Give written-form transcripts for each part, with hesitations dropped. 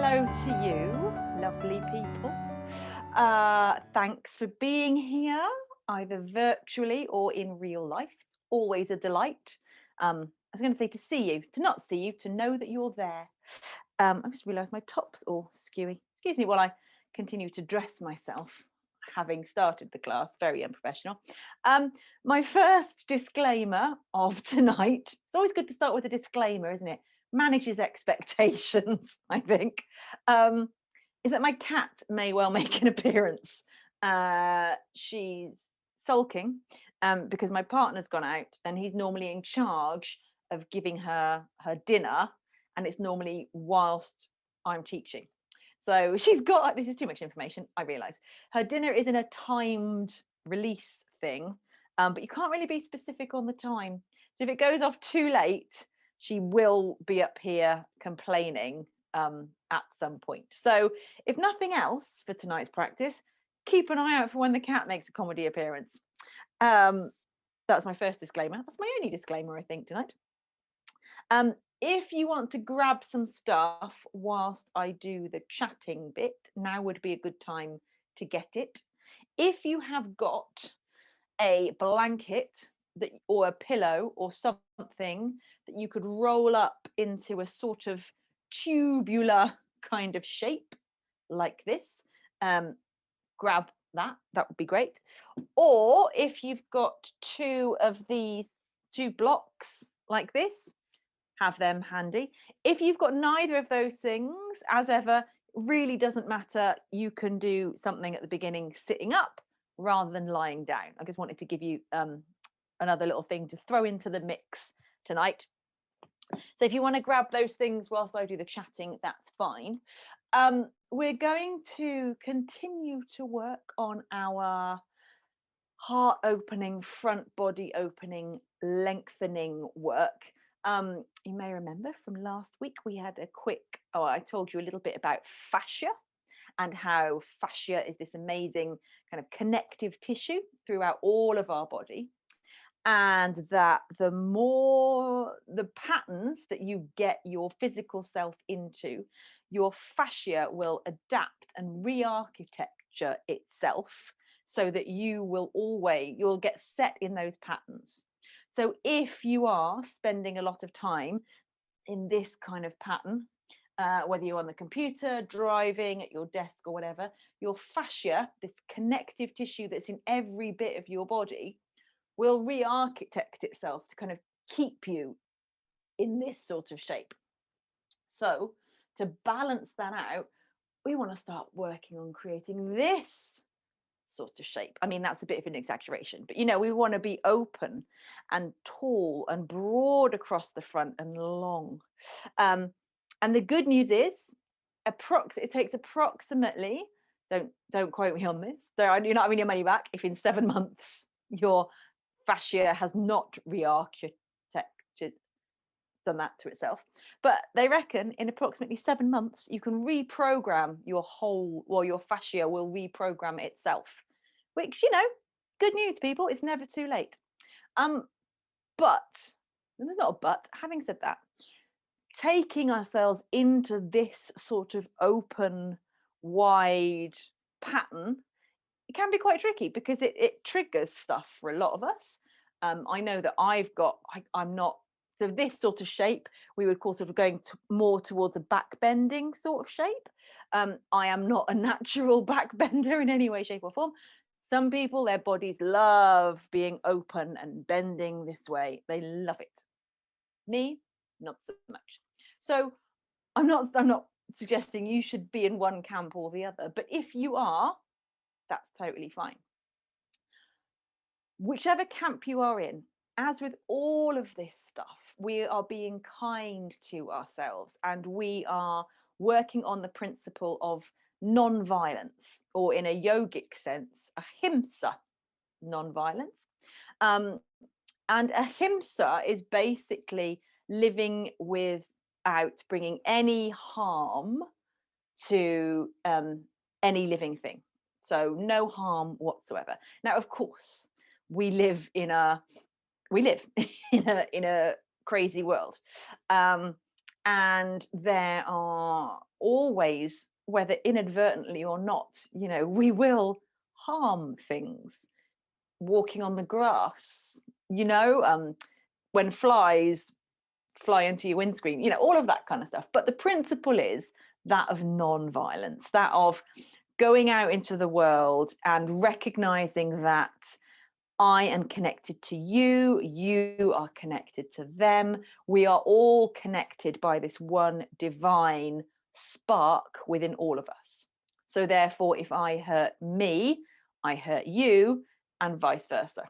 hello to you, lovely people. Thanks for being here, either virtually or in real life. Always a delight. I was going to say to see you, to not see you, to know that you're there. I just realised my top's all skewy. Excuse me while I continue to dress myself, having started the class. Very unprofessional. My first disclaimer of tonight. It's always good to start with a disclaimer, isn't it? Manages expectations, I think, is that my cat may well make an appearance. She's sulking because my partner's gone out and he's normally in charge of giving her dinner, and it's normally whilst I'm teaching. So she's got, this is too much information, I realise. Her dinner is in a timed release thing, but you can't really be specific on the time. So if it goes off too late, she will be up here complaining at some point. So if nothing else for tonight's practice, keep an eye out for when the cat makes a comedy appearance. That's my first disclaimer. That's my only disclaimer, I think, tonight. If you want to grab some stuff whilst I do the chatting bit, now would be a good time to get it. If you have got a blanket that, or a pillow or something that you could roll up into a sort of tubular kind of shape like this, grab that would be great. Or if you've got two of these two blocks like this, have them handy. If you've got neither of those things, as ever, really doesn't matter. You can do something at the beginning sitting up rather than lying down. I just wanted to give you another little thing to throw into the mix tonight. So if you want to grab those things whilst I do the chatting, that's fine. We're going to continue to work on our heart opening, front body opening, lengthening work. You may remember from last week we had a quick, I told you a little bit about fascia and how fascia is this amazing kind of connective tissue throughout all of our body, and that the more the patterns that you get your physical self into, your fascia will adapt and re-architecture itself so that you'll get set in those patterns. So if you are spending a lot of time in this kind of pattern, whether you're on the computer, driving, at your desk or whatever, your fascia, this connective tissue that's in every bit of your body, will re-architect itself to kind of keep you in this sort of shape. So to balance that out, we want to start working on creating this sort of shape. I mean, that's a bit of an exaggeration, but we want to be open and tall and broad across the front and long. And the good news is, it takes approximately, don't quote me on this, you're not having your money back if in 7 months your fascia has not re-architected, done that to itself. But they reckon in approximately 7 months you can reprogram your fascia will reprogram itself, which, good news, people, it's never too late. But there's not a but. Having said that, taking ourselves into this sort of open, wide pattern, it can be quite tricky because it triggers stuff for a lot of us. I know that I'm not, so this sort of shape we would call sort of going more towards a back bending sort of shape. I am not a natural back bender in any way, shape or form. Some people, their bodies love being open and bending this way. They love it. Me, not so much. So I'm not suggesting you should be in one camp or the other, but if you are, that's totally fine. Whichever camp you are in, as with all of this stuff, we are being kind to ourselves and we are working on the principle of non-violence, or in a yogic sense, ahimsa, non-violence. And ahimsa is basically living without bringing any harm to any living thing. So no harm whatsoever. Now, of course, we live in a crazy world, And there are always, whether inadvertently or not, we will harm things. Walking on the grass, when flies fly into your windscreen, all of that kind of stuff. But the principle is that of non-violence, that of going out into the world and recognizing that I am connected to you, you are connected to them. We are all connected by this one divine spark within all of us. So therefore, if I hurt me, I hurt you, and vice versa.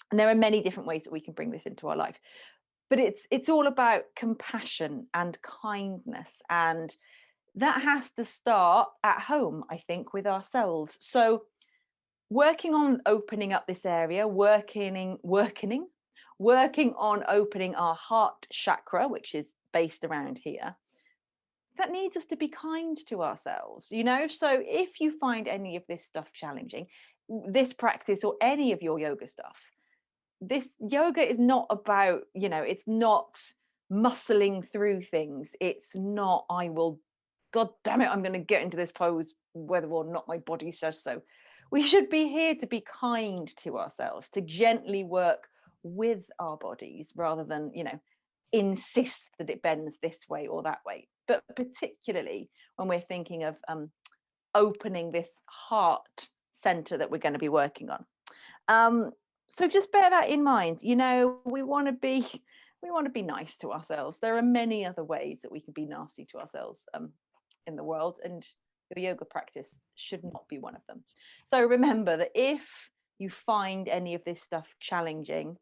And there are many different ways that we can bring this into our life. But it's all about compassion and kindness, and that has to start at home, I think, with ourselves. So working on opening up this area, working on opening our heart chakra, which is based around here, that needs us to be kind to ourselves, So if you find any of this stuff challenging, this practice or any of your yoga stuff, this yoga is not about, it's not muscling through things. It's not, God damn it, I'm going to get into this pose, whether or not my body says so. We should be here to be kind to ourselves, to gently work with our bodies rather than, insist that it bends this way or that way. But particularly when we're thinking of opening this heart center that we're going to be working on. So just bear that in mind. We want to be nice to ourselves. There are many other ways that we can be nasty to ourselves in the world, and your yoga practice should not be one of them. So remember that if you find any of this stuff challenging,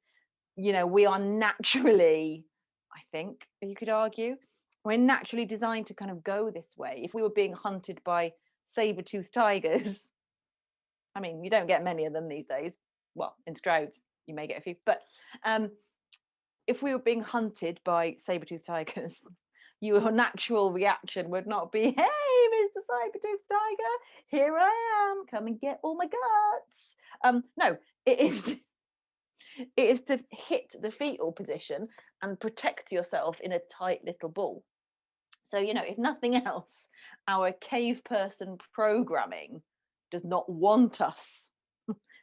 we are naturally, I think you could argue, we're naturally designed to kind of go this way. If we were being hunted by saber-toothed tigers, I mean, you don't get many of them these days. Well, in Stroud, you may get a few. But if we were being hunted by saber-toothed tigers, your natural reaction would not be, hey, Mr. Saber-toothed Tiger, here I am, come and get all my guts. No, it is to hit the fetal position and protect yourself in a tight little ball. So, if nothing else, our cave person programming does not want us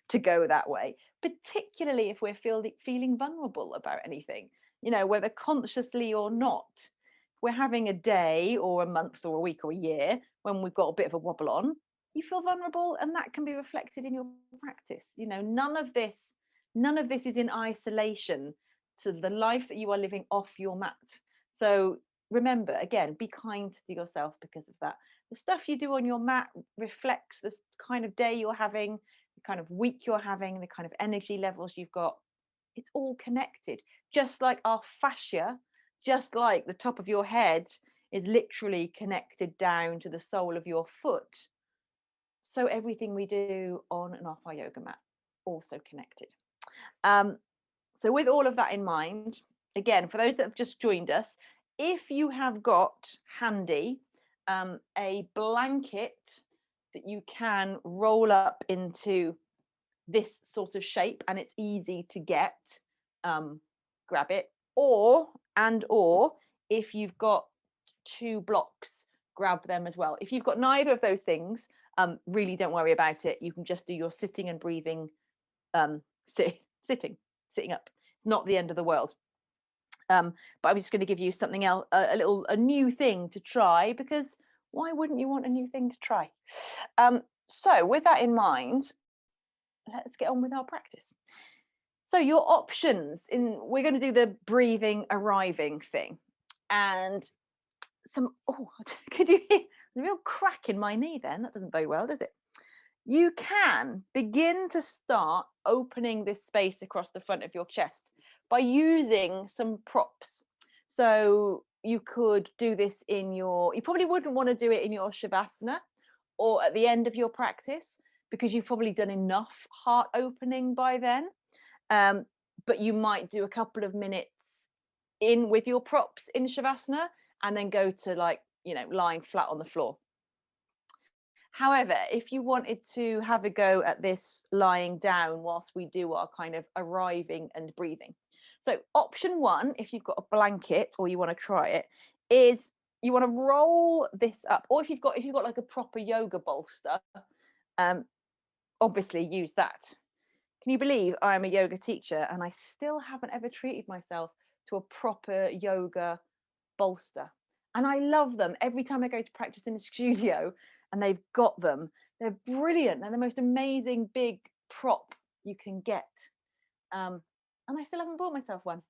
to go that way, particularly if we're feeling vulnerable about anything, whether consciously or not. We're having a day or a month or a week or a year when we've got a bit of a wobble on, you feel vulnerable, and that can be reflected in your practice. None of this is in isolation to the life that you are living off your mat. So remember, again, be kind to yourself because of that. The stuff you do on your mat reflects the kind of day you're having, the kind of week you're having, the kind of energy levels you've got. It's all connected. Just like our fascia, just like the top of your head is literally connected down to the sole of your foot, so everything we do on and off our yoga mat, also connected. So with all of that in mind, again, for those that have just joined us, if you have got handy a blanket that you can roll up into this sort of shape and it's easy to get, grab it. Or if you've got 2 blocks, grab them as well. If you've got neither of those things, really don't worry about it. You can just do your sitting and breathing, sitting up. It's not the end of the world. But I was just going to give you something else, a new thing to try, because why wouldn't you want a new thing to try? So with that in mind, let's get on with our practice. So your options we're going to do the breathing arriving thing, and could you hear the real crack in my knee then? That doesn't bode well, does it? You can begin to start opening this space across the front of your chest by using some props. So you could do this you probably wouldn't want to do it in your Shavasana or at the end of your practice, because you've probably done enough heart opening by then. But you might do a couple of minutes in with your props in Shavasana and then go to lying flat on the floor. However, if you wanted to have a go at this lying down whilst we do our kind of arriving and breathing. So option 1, if you've got a blanket or you want to try it, is you want to roll this up, or if you've got like a proper yoga bolster, um, obviously use that. Can you believe I am a yoga teacher and I still haven't ever treated myself to a proper yoga bolster? And I love them every time I go to practice in the studio and they've got them. They're brilliant. They're the most amazing big prop you can get. And I still haven't bought myself one.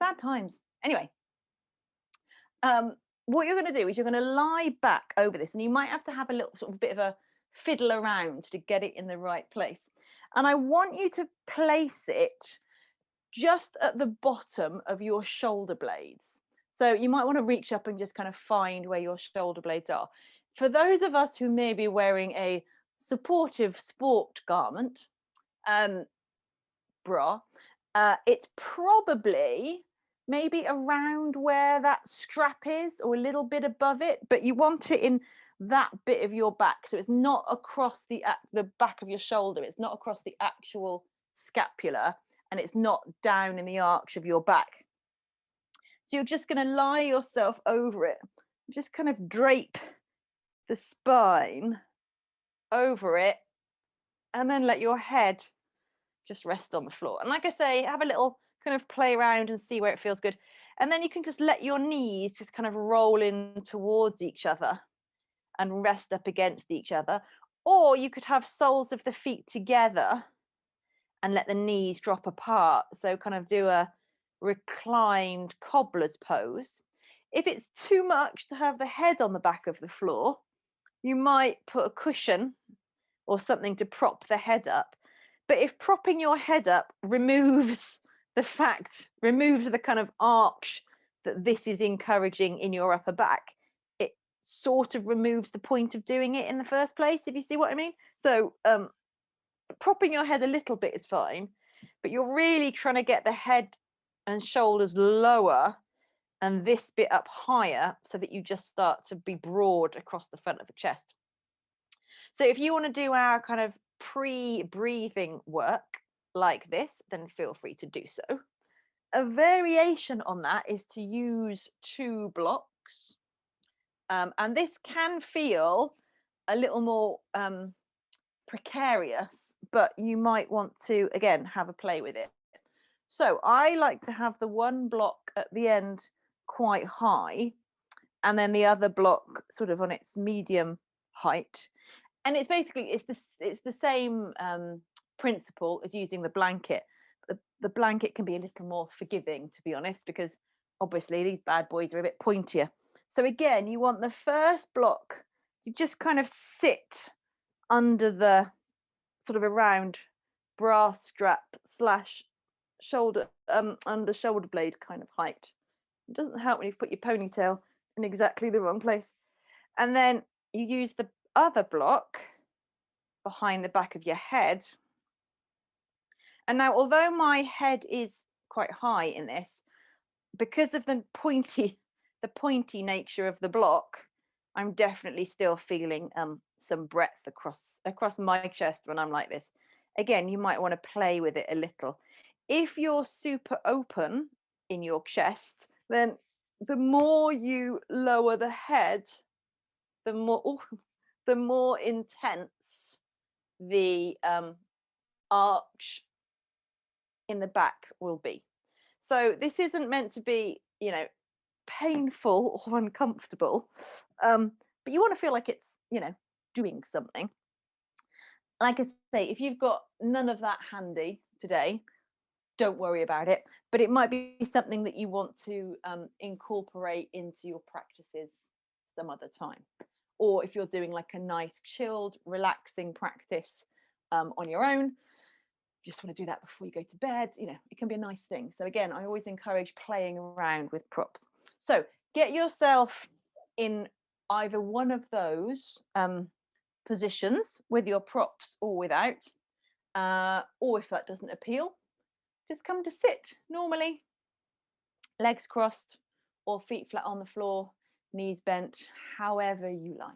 Sad times. Anyway, what you're going to do is you're going to lie back over this, and you might have to have a little sort of bit of a fiddle around to get it in the right place. And I want you to place it just at the bottom of your shoulder blades. So you might want to reach up and just kind of find where your shoulder blades are. For those of us who may be wearing a supportive sport garment, bra, it's probably maybe around where that strap is or a little bit above it, but you want it in that bit of your back, so it's not across the back of your shoulder, it's not across the actual scapula, and it's not down in the arch of your back. So you're just going to lie yourself over it, just kind of drape the spine over it, and then let your head just rest on the floor. And like I say, have a little kind of play around and see where it feels good. And then you can just let your knees just kind of roll in towards each other and rest up against each other. Or you could have soles of the feet together and let the knees drop apart. So kind of do a reclined cobbler's pose. If it's too much to have the head on the back of the floor, you might put a cushion or something to prop the head up. But if propping your head up removes the kind of arch that this is encouraging in your upper back, it sort of removes the point of doing it in the first place, if you see what I mean. So propping your head a little bit is fine, but you're really trying to get the head and shoulders lower and this bit up higher so that you just start to be broad across the front of the chest. So if you want to do our kind of pre-breathing work like this, then feel free to do so. A variation on that is to use 2 blocks. And this can feel a little more precarious, but you might want to, again, have a play with it. So I like to have the one block at the end quite high, and then the other block sort of on its medium height. And it's basically it's the same principle as using the blanket. The blanket can be a little more forgiving, to be honest, because obviously these bad boys are a bit pointier. So again, you want the first block to just kind of sit under the sort of around bra strap / shoulder under shoulder blade kind of height. It doesn't help when you've put your ponytail in exactly the wrong place. And then you use the other block behind the back of your head. And now, although my head is quite high in this, because of the pointy nature of the block, I'm definitely still feeling some breadth across my chest when I'm like this. Again, you might want to play with it a little. If you're super open in your chest, then the more you lower the head, the more intense the arch in the back will be. So this isn't meant to be, painful or uncomfortable, but you want to feel like it's, doing something. Like I say, if you've got none of that handy today, don't worry about it. But it might be something that you want to incorporate into your practices some other time. Or if you're doing like a nice, chilled, relaxing practice on your own, you just want to do that before you go to bed, it can be a nice thing. So again, I always encourage playing around with props. So get yourself in either one of those positions with your props or without, or if that doesn't appeal, just come to sit normally, legs crossed or feet flat on the floor, knees bent, however you like.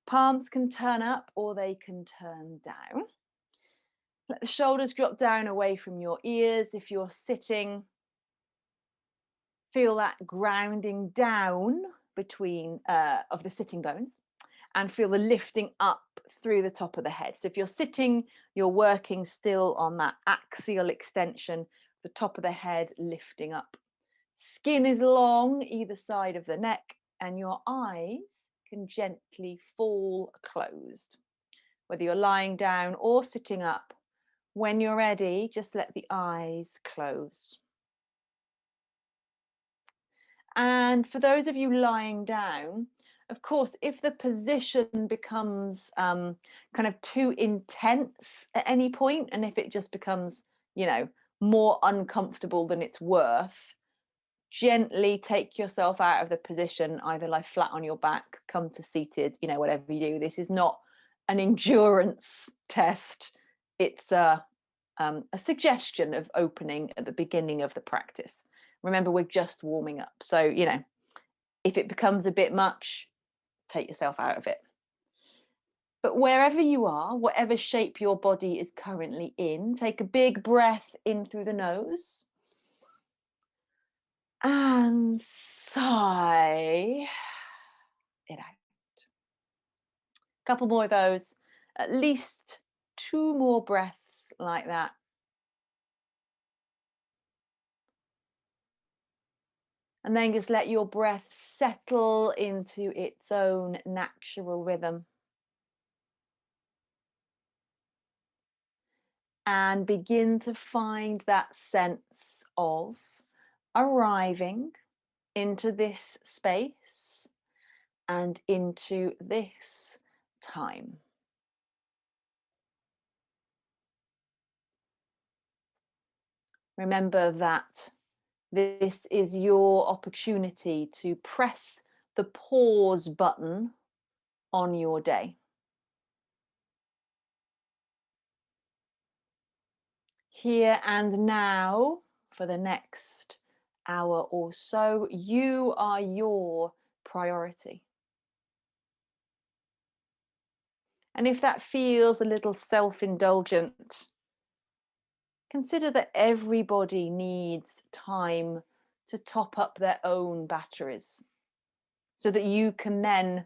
Palms can turn up or they can turn down. Let the shoulders drop down away from your ears. If you're sitting, Feel that grounding down between of the sitting bones, and feel the lifting up through the top of the head. So if you're sitting, you're working still on that axial extension, the top of the head lifting up. Skin is long either side of the neck, and your eyes can gently fall closed. Whether you're lying down or sitting up, when you're ready, just let the eyes close. And for those of you lying down, of course, if the position becomes kind of too intense at any point, and if it just becomes, more uncomfortable than it's worth, gently take yourself out of the position, either lie flat on your back, come to seated, whatever you do. This is not an endurance test. It's a suggestion of opening at the beginning of the practice. Remember, we're just warming up. So, if it becomes a bit much, take yourself out of it. But wherever you are, whatever shape your body is currently in, take a big breath in through the nose and sigh it out. A couple more of those, at least 2 more breaths like that. And then just let your breath settle into its own natural rhythm. And begin to find that sense of arriving into this space and into this time. Remember that this is your opportunity to press the pause button on your day. Here and now, for the next hour or so, you are your priority. And if that feels a little self-indulgent, consider that everybody needs time to top up their own batteries so that you can then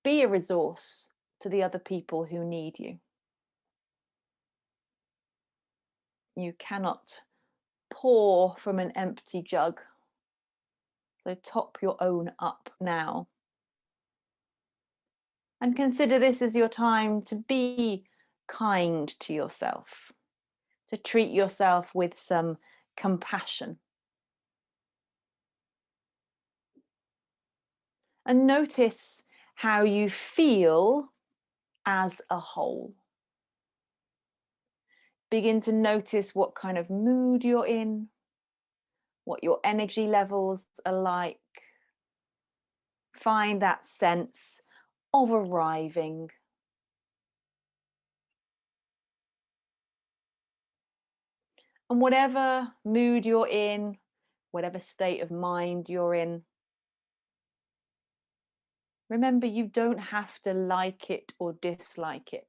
be a resource to the other people who need you. You cannot pour from an empty jug. So top your own up now. And consider this as your time to be kind to yourself, to treat yourself with some compassion. And notice how you feel as a whole. Begin to notice what kind of mood you're in, what your energy levels are like. Find that sense of arriving. And whatever mood you're in, whatever state of mind you're in, remember, you don't have to like it or dislike it.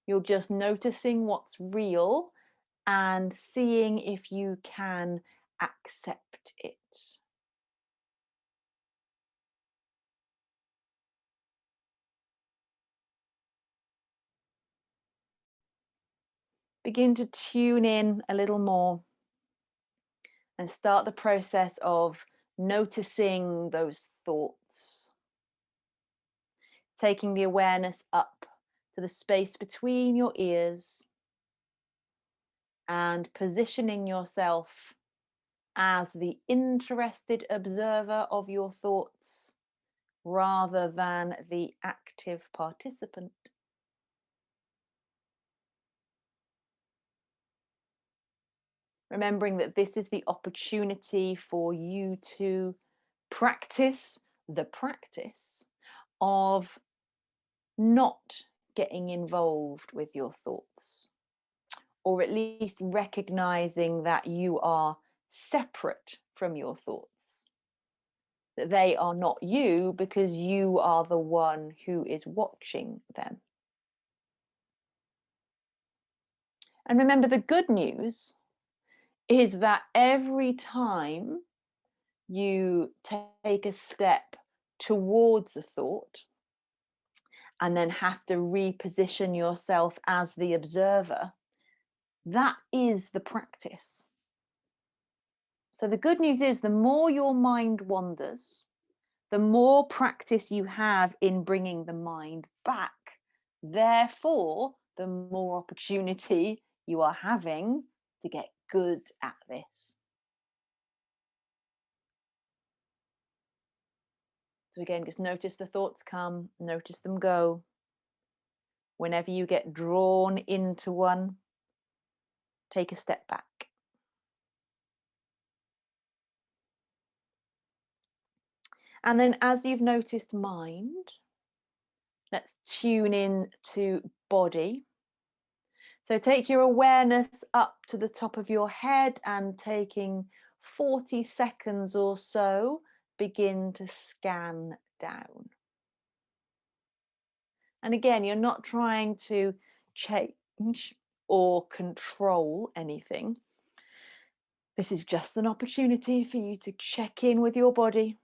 You're just noticing what's real and seeing if you can accept it. Begin to tune in a little more and start the process of noticing those thoughts, taking the awareness up to the space between your ears and positioning yourself as the interested observer of your thoughts rather than the active participant. Remembering that this is the opportunity for you to practice the practice of not getting involved with your thoughts, or at least recognizing that you are separate from your thoughts, that they are not you because you are the one who is watching them. And remember, the good news is that every time you take a step towards a thought and then have to reposition yourself as the observer, that is the practice. So the good news is the more your mind wanders, the more practice you have in bringing the mind back. Therefore, the more opportunity you are having to get good at this. So again, just notice the thoughts come, notice them go. Whenever you get drawn into one, take a step back. And then as you've noticed mind, let's tune in to body. So take your awareness up to the top of your head and taking 40 seconds or so, begin to scan down. And again, you're not trying to change or control anything. This is just an opportunity for you to check in with your body,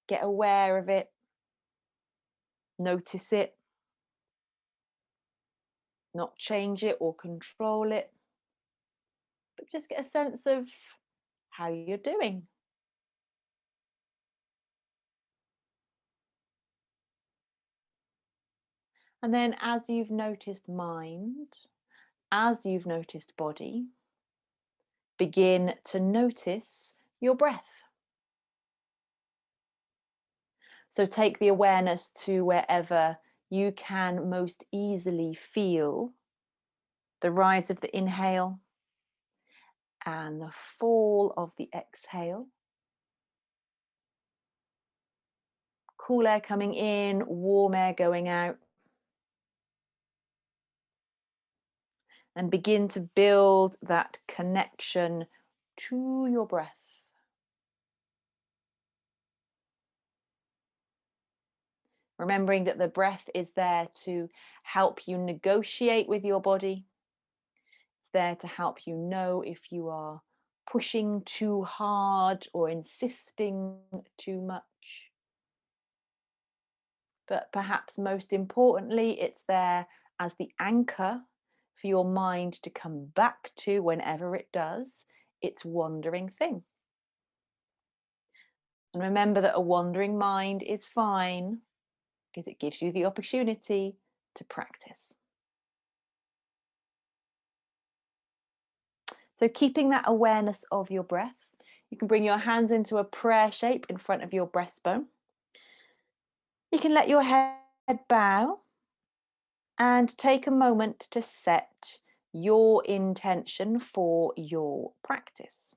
get aware of it, notice it, not change it or control it, but just get a sense of how you're doing. And then as you've noticed mind, as you've noticed body, begin to notice your breath. So take the awareness to wherever you can most easily feel the rise of the inhale and the fall of the exhale. Cool air coming in, warm air going out. And begin to build that connection to your breath. Remembering that the breath is there to help you negotiate with your body. It's there to help you know if you are pushing too hard or insisting too much. But perhaps most importantly, it's there as the anchor for your mind to come back to whenever it does its wandering thing. And remember that a wandering mind is fine because it gives you the opportunity to practice. So keeping that awareness of your breath, you can bring your hands into a prayer shape in front of your breastbone. You can let your head bow and take a moment to set your intention for your practice.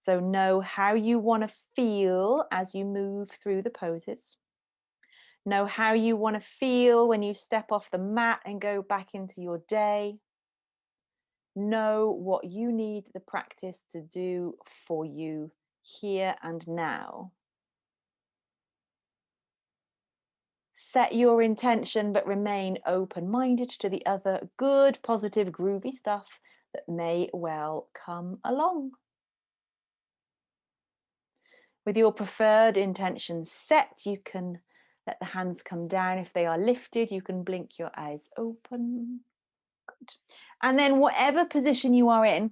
So know how you want to feel as you move through the poses. Know how you want to feel when you step off the mat and go back into your day. Know what you need the practice to do for you here and now. Set your intention, but remain open-minded to the other good, positive, groovy stuff that may well come along. With your preferred intention set, you can let the hands come down. If they are lifted, you can blink your eyes open. Good. And then whatever position you are in,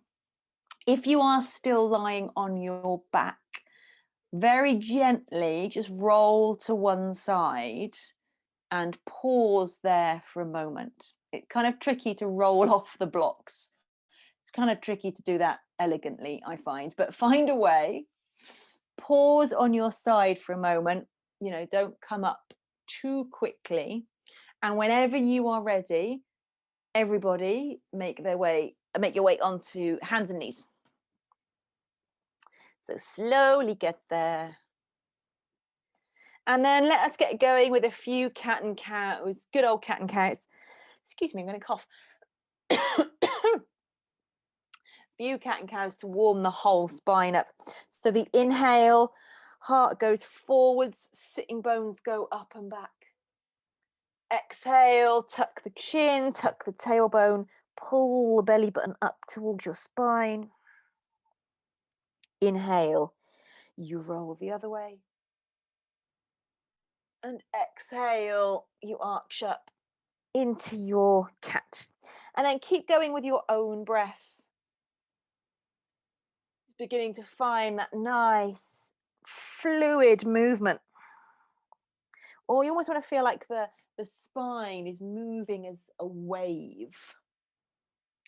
if you are still lying on your back, very gently just roll to one side and pause there for a moment. It's kind of tricky to roll off the blocks. It's kind of tricky to do that elegantly, I find, but find a way. Pause on your side for a moment. Don't come up too quickly. And whenever you are ready, everybody make your way onto hands and knees. So slowly get there. And then let us get going with a few cat and cows, good old cat and cows. Excuse me, I'm going to cough. Few cat and cows to warm the whole spine up. So the inhale, heart goes forwards, sitting bones go up and back. Exhale, tuck the chin, tuck the tailbone, pull the belly button up towards your spine. Inhale, you roll the other way. And exhale, you arch up into your cat. And then keep going with your own breath. Just beginning to find that nice, fluid movement. Or you almost want to feel like the spine is moving as a wave.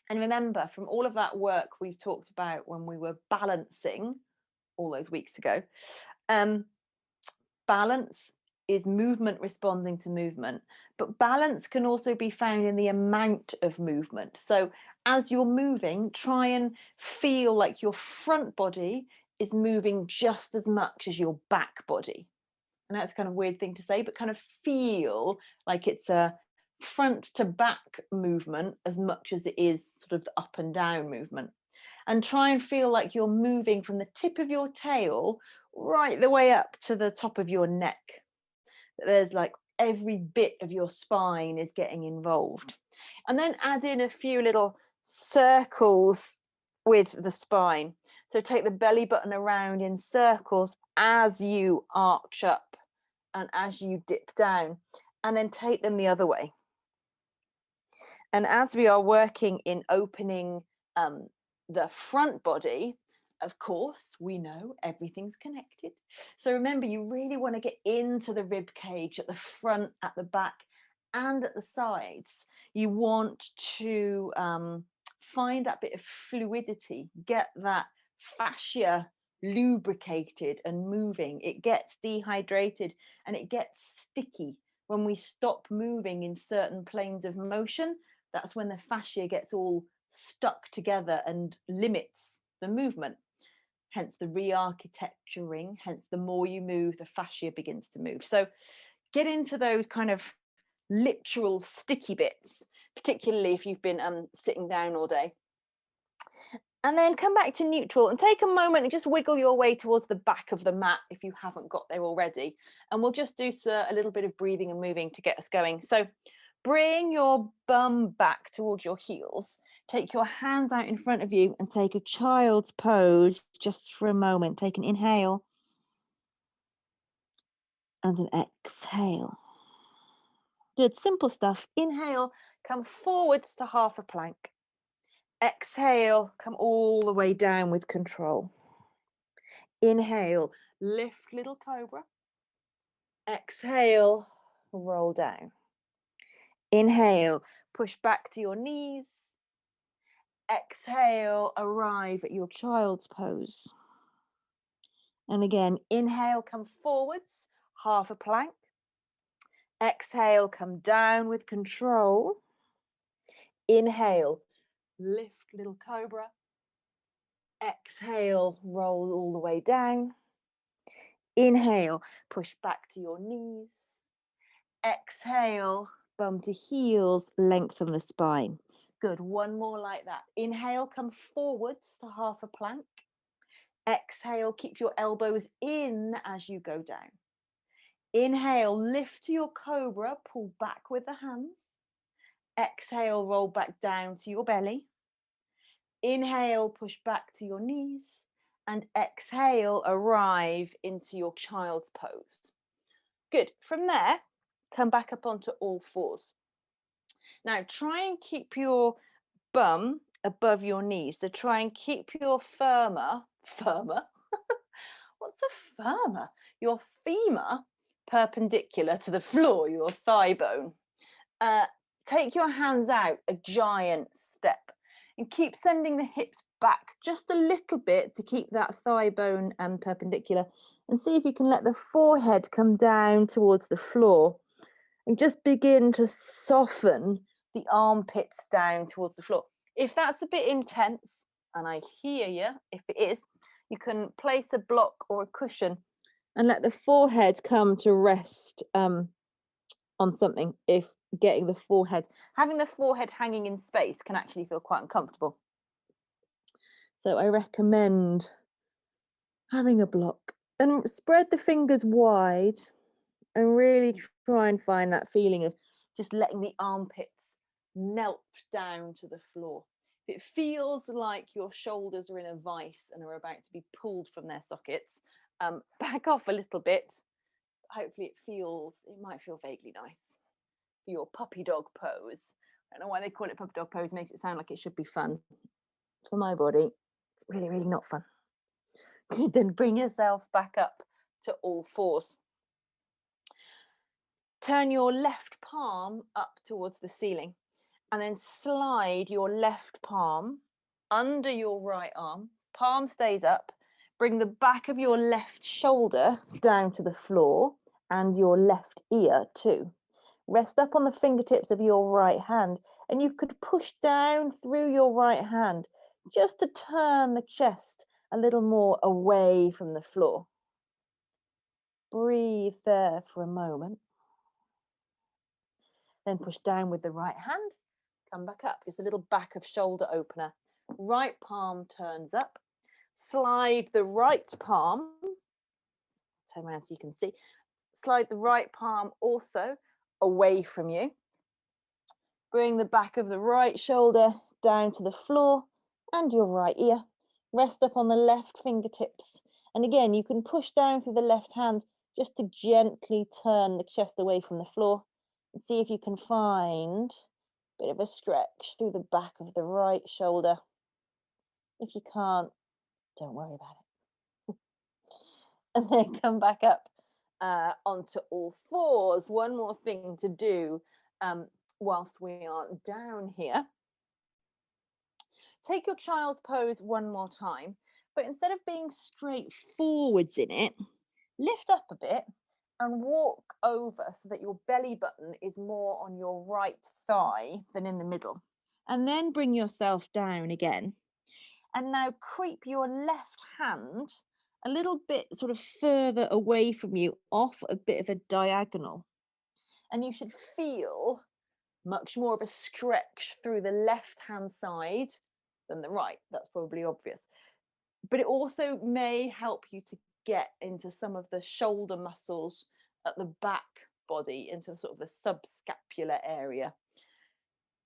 And remember, from all of that work we've talked about when we were balancing all those weeks ago, balance is movement responding to movement, but balance can also be found in the amount of movement. So as you're moving, try and feel like your front body is moving just as much as your back body. And that's kind of a weird thing to say, but kind of feel like it's a front to back movement as much as it is sort of the up and down movement. And try and feel like you're moving from the tip of your tail right the way up to the top of your neck. There's like every bit of your spine is getting involved. And then add in a few little circles with the spine. So take the belly button around in circles as you arch up and as you dip down, and then take them the other way. And as we are working in opening the front body, of course, we know everything's connected. So remember, you really want to get into the rib cage at the front, at the back, and at the sides. You want to find that bit of fluidity, get that fascia lubricated and moving. It gets dehydrated and it gets sticky when we stop moving in certain planes of motion. That's when the fascia gets all stuck together and limits the movement. Hence the re-architecturing, hence the more you move, the fascia begins to move. So get into those kind of literal sticky bits, particularly if you've been sitting down all day. And then come back to neutral and take a moment and just wiggle your way towards the back of the mat if you haven't got there already. And we'll just do a little bit of breathing and moving to get us going. So bring your bum back towards your heels. Take your hands out in front of you and take a child's pose just for a moment. Take an inhale and an exhale. Good, simple stuff. Inhale, come forwards to half a plank. Exhale, come all the way down with control. Inhale, lift little cobra. Exhale, roll down. Inhale, push back to your knees. Exhale, arrive at your child's pose. And again, inhale, come forwards, half a plank. Exhale, come down with control. Inhale, lift little cobra. Exhale, roll all the way down. Inhale, push back to your knees. Exhale, bum to heels, lengthen the spine. Good, one more like that. Inhale, come forwards to half a plank. Exhale, keep your elbows in as you go down. Inhale, lift to your cobra, pull back with the hands. Exhale, roll back down to your belly. Inhale, push back to your knees. And exhale, arrive into your child's pose. Good. From there, come back up onto all fours. Now, try and keep your bum above your knees. So try and keep your firmer? What's a firmer? Your femur perpendicular to the floor, your thigh bone. Take your hands out, a giant step, and keep sending the hips back just a little bit to keep that thigh bone perpendicular. And see if you can let the forehead come down towards the floor and just begin to soften the armpits down towards the floor. If that's a bit intense, and I hear you, if it is, you can place a block or a cushion and let the forehead come to rest on something. If having the forehead hanging in space can actually feel quite uncomfortable. So I recommend having a block and spread the fingers wide and really try and find that feeling of just letting the armpits melt down to the floor. If it feels like your shoulders are in a vice and are about to be pulled from their sockets, back off a little bit. Hopefully it might feel vaguely nice for your puppy dog pose. I don't know why they call it puppy dog pose, makes it sound like it should be fun. For my body, it's really, really not fun. Then bring yourself back up to all fours. Turn your left palm up towards the ceiling and then slide your left palm under your right arm. Palm stays up. Bring the back of your left shoulder down to the floor and your left ear too. Rest up on the fingertips of your right hand, and you could push down through your right hand just to turn the chest a little more away from the floor. Breathe there for a moment. Then push down with the right hand. Come back up. Just a little back of shoulder opener. Right palm turns up. Slide the right palm. Turn around so you can see. Slide the right palm also away from you. Bring the back of the right shoulder down to the floor and your right ear. Rest up on the left fingertips. And again, you can push down through the left hand just to gently turn the chest away from the floor and see if you can find a bit of a stretch through the back of the right shoulder. If you can't, don't worry about it. And then come back up onto all fours. One more thing to do whilst we are down here. Take your child's pose one more time, but instead of being straight forwards in it, lift up a bit and walk over so that your belly button is more on your right thigh than in the middle. And then bring yourself down again. And now creep your left hand a little bit sort of further away from you, off a bit of a diagonal. And you should feel much more of a stretch through the left hand side than the right. That's probably obvious. But it also may help you to get into some of the shoulder muscles at the back body, into sort of the subscapular area.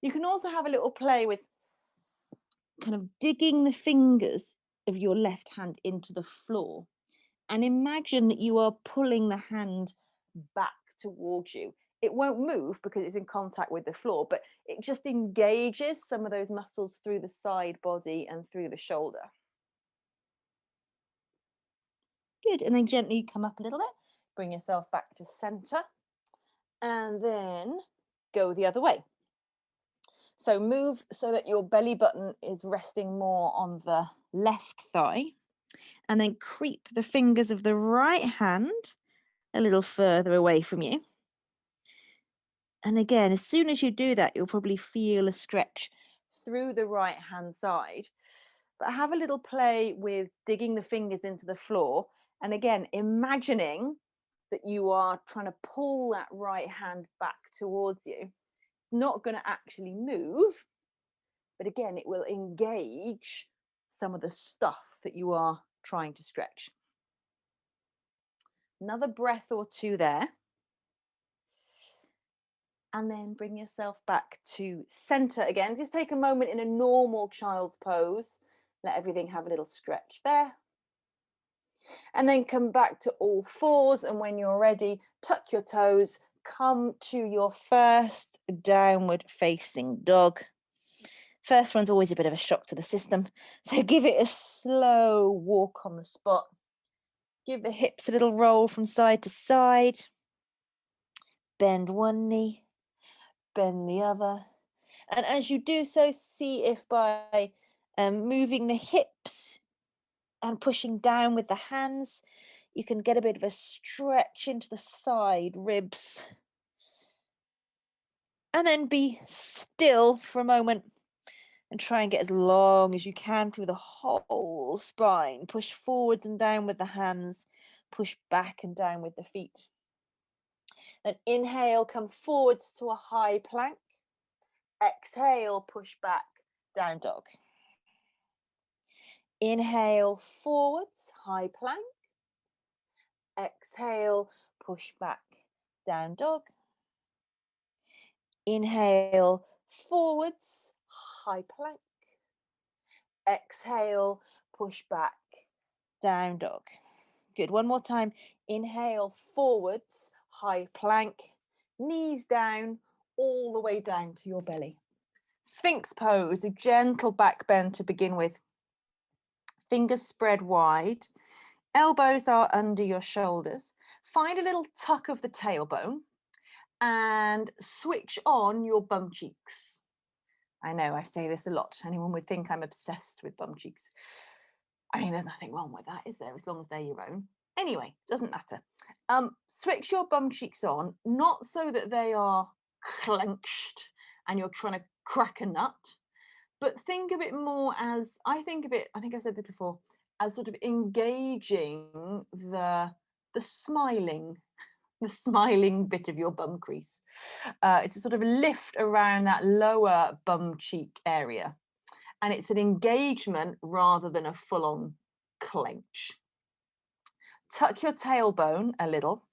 You can also have a little play with kind of digging the fingers of your left hand into the floor and imagine that you are pulling the hand back towards you. It won't move because it's in contact with the floor, but it just engages some of those muscles through the side body and through the shoulder. Good. And then gently come up a little bit, bring yourself back to center, and then go the other way. So move so that your belly button is resting more on the left thigh, and then creep the fingers of the right hand a little further away from you. And again, as soon as you do that, you'll probably feel a stretch through the right hand side. But have a little play with digging the fingers into the floor. And again, imagining that you are trying to pull that right hand back towards you. It's not going to actually move, but again, it will engage some of the stuff that you are trying to stretch. Another breath or two there. And then bring yourself back to center again. Just take a moment in a normal child's pose. Let everything have a little stretch there. And then come back to all fours. And when you're ready, tuck your toes, come to your first downward facing dog. First one's always a bit of a shock to the system. So give it a slow walk on the spot. Give the hips a little roll from side to side. Bend one knee, bend the other. And as you do so, see if by moving the hips and pushing down with the hands, you can get a bit of a stretch into the side ribs. And then be still for a moment and try and get as long as you can through the whole spine. Push forwards and down with the hands, push back and down with the feet. And inhale, come forwards to a high plank. Exhale, push back, down dog. Inhale, forwards, high plank. Exhale, push back, down dog. Inhale, forwards, high plank. exhale, push back, down dog. Good, one more time. Inhale, forwards, high plank, knees down, all the way down to your belly. Sphinx pose, a gentle back bend to begin with. Fingers spread wide, elbows are under your shoulders. Find a little tuck of the tailbone and switch on your bum cheeks. I know I say this a lot. Anyone would think I'm obsessed with bum cheeks. I mean, there's nothing wrong with that, is there? As long as they're your own. Anyway, doesn't matter. Switch your bum cheeks on, not so that they are clenched and you're trying to crack a nut, but think of it more as, I think I've said this before, as sort of engaging the smiling bit of your bum crease. It's a sort of lift around that lower bum cheek area. And it's an engagement rather than a full-on clench. Tuck your tailbone a little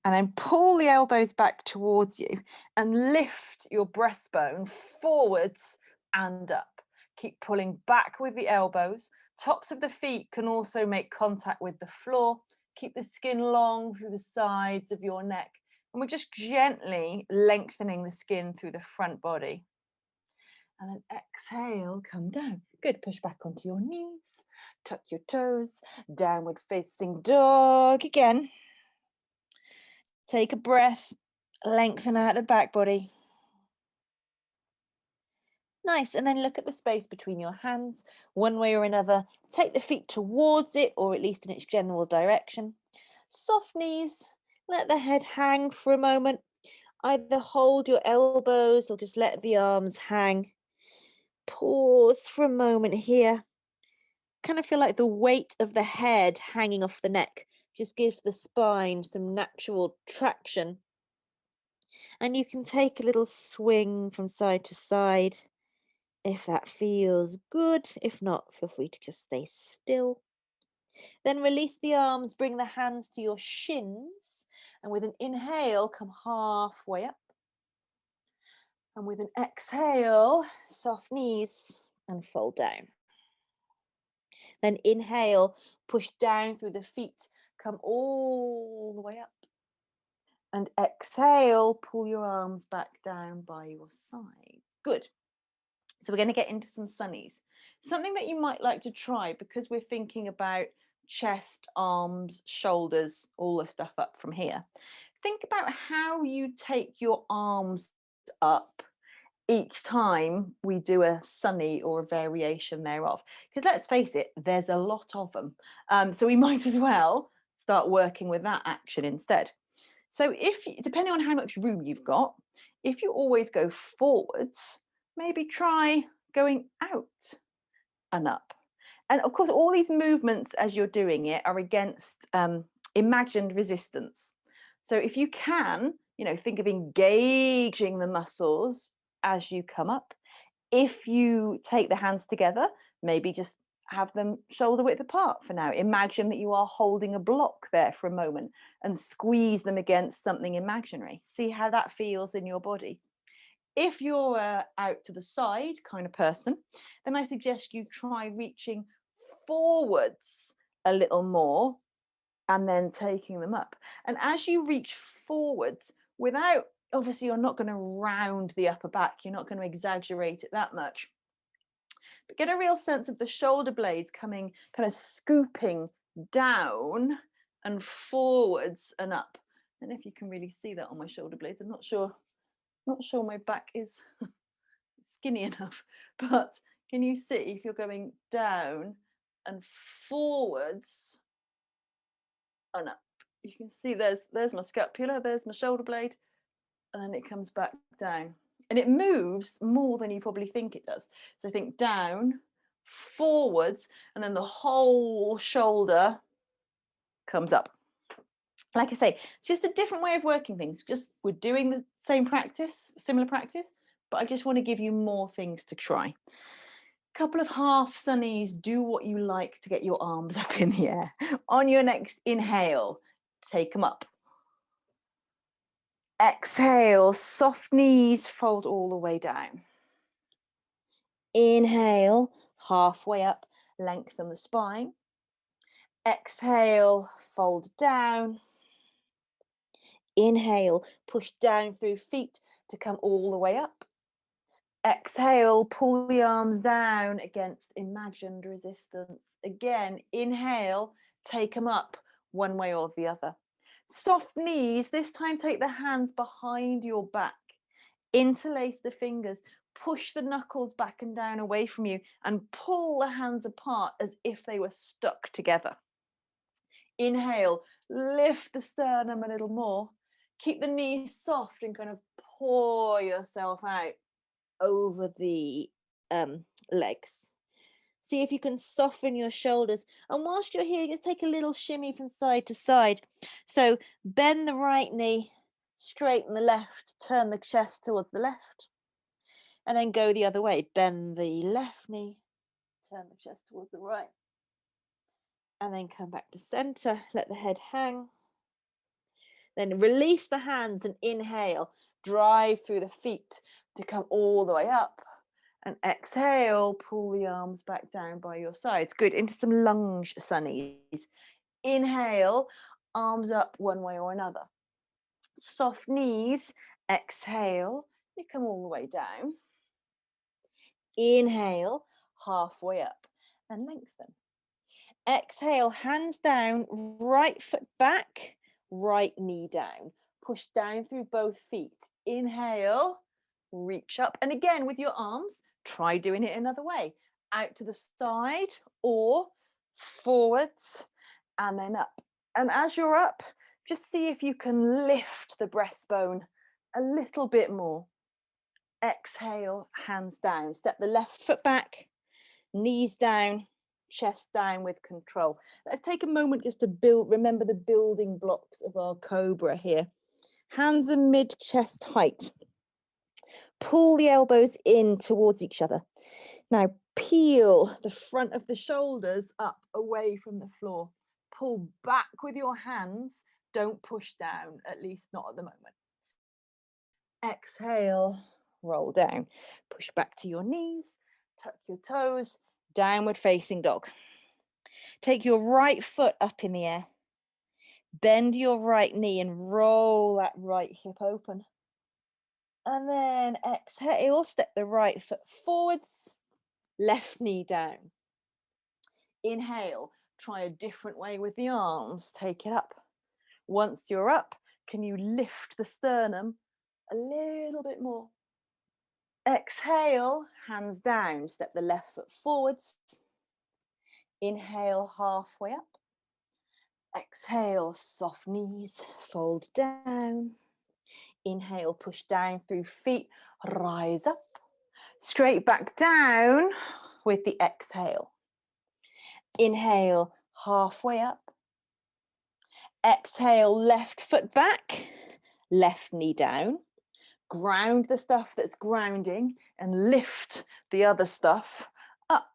and then pull the elbows back towards you and lift your breastbone forwards and up. Keep pulling back with the elbows. Tops of the feet can also make contact with the floor. Keep the skin long through the sides of your neck. And we're just gently lengthening the skin through the front body. And then exhale, come down. Good, push back onto your knees. Tuck your toes. Downward facing dog again. Take a breath. Lengthen out the back body. Nice, and then look at the space between your hands, one way or another. Take the feet towards it, or at least in its general direction. Soft knees, let the head hang for a moment. Either hold your elbows or just let the arms hang. Pause for a moment here. Kind of feel like the weight of the head hanging off the neck just gives the spine some natural traction. And you can take a little swing from side to side if that feels good. If not, feel free to just stay still. Then release the arms, bring the hands to your shins, and with an inhale, come halfway up. And with an exhale, soft knees and fold down. Then inhale, push down through the feet, come all the way up. And exhale, pull your arms back down by your sides. Good. So we're going to get into some sunnies. Something that you might like to try, because we're thinking about chest, arms, shoulders, all the stuff up from here. Think about how you take your arms up each time we do a sunny or a variation thereof. Because let's face it, there's a lot of them. So we might as well start working with that action instead. So if, depending on how much room you've got, if you always go forwards, maybe try going out and up. And of course, all these movements as you're doing it are against imagined resistance. So if you can, think of engaging the muscles as you come up. If you take the hands together, maybe just have them shoulder width apart for now. Imagine that you are holding a block there for a moment and squeeze them against something imaginary. See how that feels in your body. If you're out to the side kind of person, then I suggest you try reaching forwards a little more and then taking them up. And as you reach forwards, without, obviously you're not going to round the upper back, you're not going to exaggerate it that much, but get a real sense of the shoulder blades coming, kind of scooping down and forwards and up. And if you can really see that on my shoulder blades, I'm not sure my back is skinny enough, but can you see if you're going down and forwards and up? You can see there's my scapula, there's my shoulder blade, and then it comes back down. And it moves more than you probably think it does. So think down, forwards, and then the whole shoulder comes up. Like I say, it's just a different way of working things. Just we're doing the same practice, similar practice, but I just want to give you more things to try. Couple of half sunnies, do what you like to get your arms up in the air. On your next inhale, take them up. Exhale, soft knees, fold all the way down. Inhale, halfway up, lengthen the spine. Exhale, fold down. Inhale, push down through feet to come all the way up. Exhale, pull the arms down against imagined resistance. Again, inhale, take them up one way or the other. Soft knees, this time take the hands behind your back. Interlace the fingers, push the knuckles back and down away from you, and pull the hands apart as if they were stuck together. Inhale, lift the sternum a little more. Keep the knees soft and kind of pour yourself out over the legs. See if you can soften your shoulders. And whilst you're here, just take a little shimmy from side to side. So bend the right knee, straighten the left, turn the chest towards the left. And then go the other way. Bend the left knee, turn the chest towards the right. And then come back to center. Let the head hang. Then release the hands and inhale. Drive through the feet to come all the way up. And exhale, pull the arms back down by your sides. Good, into some lunge sunnies. Inhale, arms up one way or another. Soft knees, exhale, you come all the way down. Inhale, halfway up and lengthen. Exhale, hands down, right foot back, right knee down. Push down through both feet. Inhale, reach up. And again, with your arms, try doing it another way. Out to the side or forwards and then up. And as you're up, just see if you can lift the breastbone a little bit more. Exhale, hands down. Step the left foot back, knees down, chest down with control. Let's take a moment just to remember the building blocks of our cobra here. Hands are mid-chest height. Pull the elbows in towards each other. Now peel the front of the shoulders up away from the floor. Pull back with your hands. Don't push down, at least not at the moment. Exhale, roll down. Push back to your knees, tuck your toes, downward facing dog. Take your right foot up in the air. Bend your right knee and roll that right hip open. And then exhale, step the right foot forwards, left knee down. Inhale, try a different way with the arms. Take it up. Once you're up, can you lift the sternum a little bit more? Exhale, hands down, step the left foot forwards. Inhale, halfway up. Exhale, soft knees, fold down. Inhale, push down through feet, rise up. Straight back down with the exhale. Inhale, halfway up. Exhale, left foot back, left knee down. Ground the stuff that's grounding and lift the other stuff up.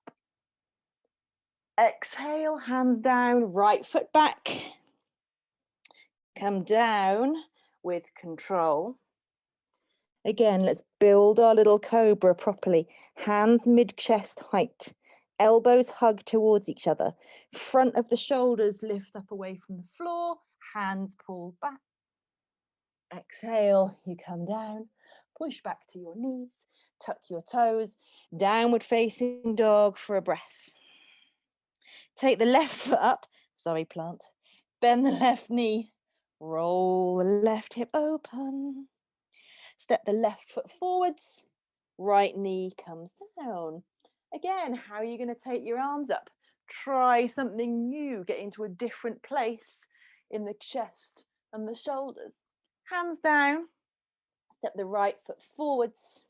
Exhale, hands down, right foot back. Come down with control. Again, let's build our little cobra properly. Hands mid-chest height. Elbows hug towards each other. Front of the shoulders lift up away from the floor. Hands pull back. Exhale, you come down. Push back to your knees. Tuck your toes. Downward facing dog for a breath. Take the left foot up. Sorry, plant. Bend the left knee. Roll the left hip open. Step the left foot forwards. Right knee comes down. Again, how are you going to take your arms up? Try something new. Get into a different place in the chest and the shoulders. Hands down. Step the right foot forwards.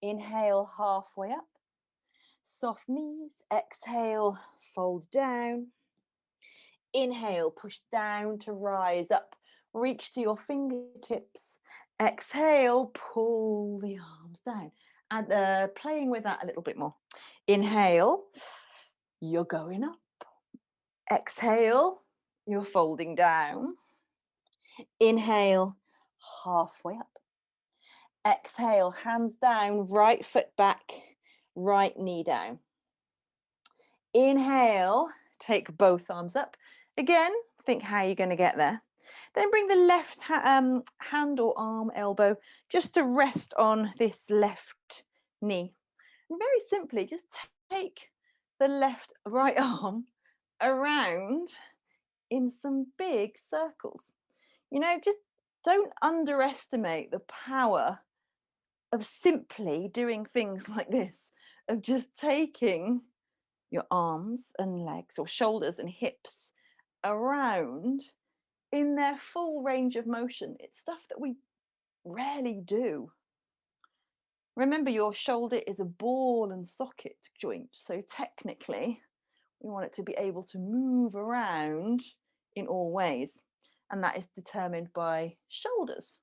Inhale, halfway up. Soft knees. Exhale, fold down. Inhale, push down to rise up. Reach to your fingertips. Exhale, pull the arms down. And playing with that a little bit more. Inhale, you're going up. Exhale, you're folding down. Inhale, halfway up. Exhale, hands down, right foot back, right knee down. Inhale, take both arms up. Again, think how you're going to get there. Then bring the left hand or arm, elbow, just to rest on this left knee. And very simply, just take the right arm around in some big circles. You know, just don't underestimate the power of simply doing things like this, of just taking your arms and legs or shoulders and hips around in their full range of motion. It's stuff that we rarely do. Remember, your shoulder is a ball and socket joint, so technically we want it to be able to move around in all ways, and that is determined by shoulders,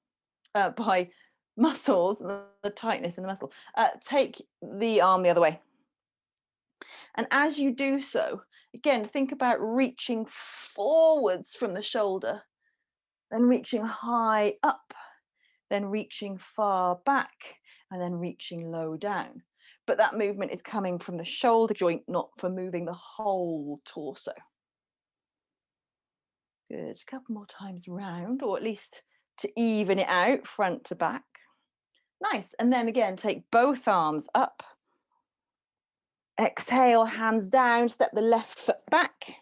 by muscles, the tightness in the muscle. Take the arm the other way. And as you do so, again, think about reaching forwards from the shoulder, then reaching high up, then reaching far back, and then reaching low down. But that movement is coming from the shoulder joint, not for moving the whole torso. Good. A couple more times round, or at least to even it out, front to back. Nice. And then again, take both arms up. Exhale, hands down, step the left foot back.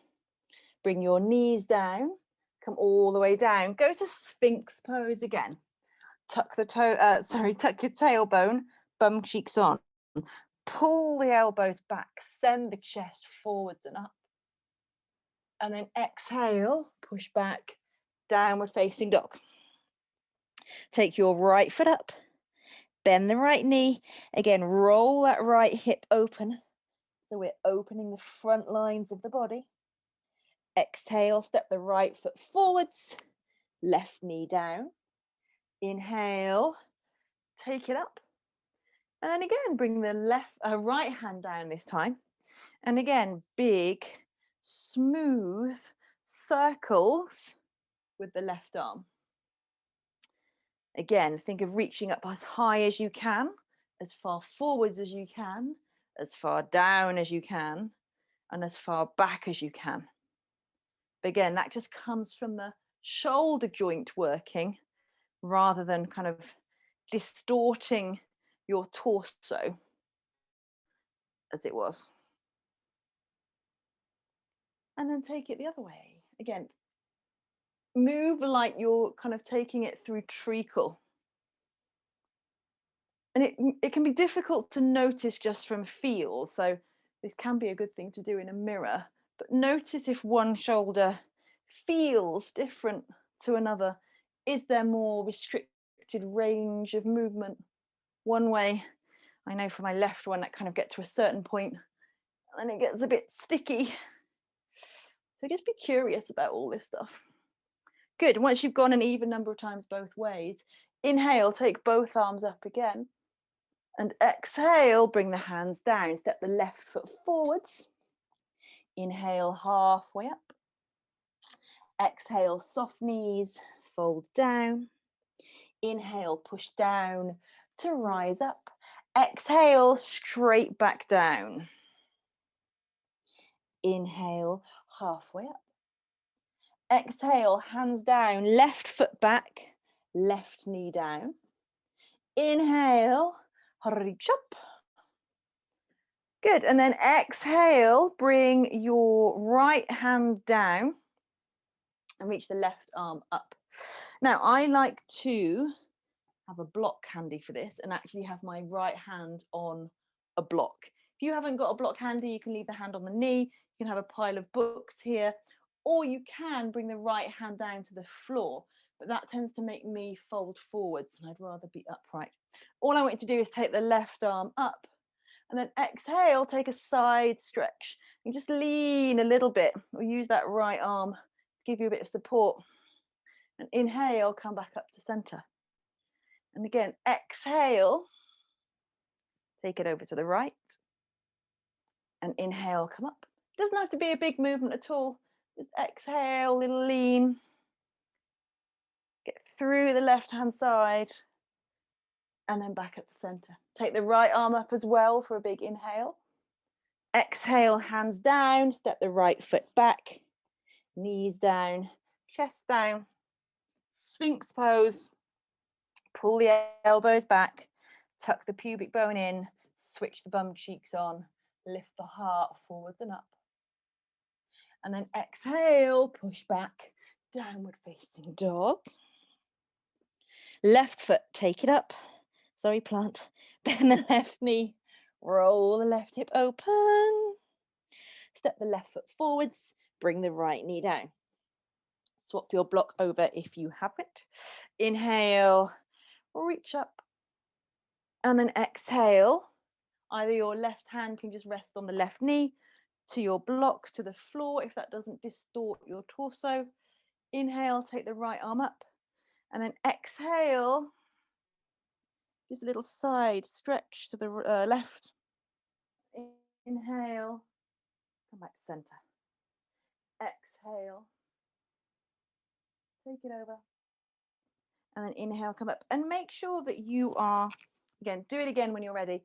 Bring your knees down, come all the way down. Go to Sphinx pose again. Tuck your tailbone, bum cheeks on. Pull the elbows back, send the chest forwards and up. And then exhale, push back, downward facing dog. Take your right foot up, bend the right knee. Again, roll that right hip open. So we're opening the front lines of the body. Exhale, step the right foot forwards, left knee down. Inhale, take it up. And then again, bring the right hand down this time. And again, big, smooth circles with the left arm. Again, think of reaching up as high as you can, as far forwards as you can, as far down as you can, and as far back as you can. But again, that just comes from the shoulder joint working rather than kind of distorting your torso as it was. And then take it the other way. Again, move like you're kind of taking it through treacle. And it can be difficult to notice just from feel. So this can be a good thing to do in a mirror. But notice if one shoulder feels different to another. Is there more restricted range of movement one way? I know for my left one, that kind of get to a certain point and it gets a bit sticky. So just be curious about all this stuff. Good. Once you've gone an even number of times both ways, inhale, take both arms up again. And exhale, bring the hands down. Step the left foot forwards. Inhale, halfway up. Exhale, soft knees, fold down. Inhale, push down to rise up. Exhale, straight back down. Inhale, halfway up. Exhale, hands down, left foot back, left knee down. Inhale, reach up. Good, and then exhale, bring your right hand down and reach the left arm up. Now, I like to have a block handy for this and actually have my right hand on a block. If you haven't got a block handy, you can leave the hand on the knee. You can have a pile of books here, or you can bring the right hand down to the floor, but that tends to make me fold forwards and I'd rather be upright. All I want you to do is take the left arm up and then exhale, take a side stretch and just lean a little bit or use that right arm to give you a bit of support. And inhale, come back up to center. And again, exhale, take it over to the right. And inhale, come up. It doesn't have to be a big movement at all. Just exhale, little lean. Get through the left-hand side. And then back up to center. Take the right arm up as well for a big inhale. Exhale, hands down, step the right foot back, knees down, chest down, Sphinx pose. Pull the elbows back, tuck the pubic bone in, switch the bum cheeks on, lift the heart forwards and up. And then exhale, push back, downward facing dog. Left foot, take it up. Sorry, plant. Bend the left knee, roll the left hip open. Step the left foot forwards, bring the right knee down. Swap your block over if you haven't. Inhale, reach up. And then exhale. Either your left hand can just rest on the left knee, to your block, to the floor, if that doesn't distort your torso. Inhale, take the right arm up. And then exhale, just a little side stretch to the left. Inhale, come back to center. Exhale, take it over. And then inhale, come up. And make sure that you are, again, do it again when you're ready,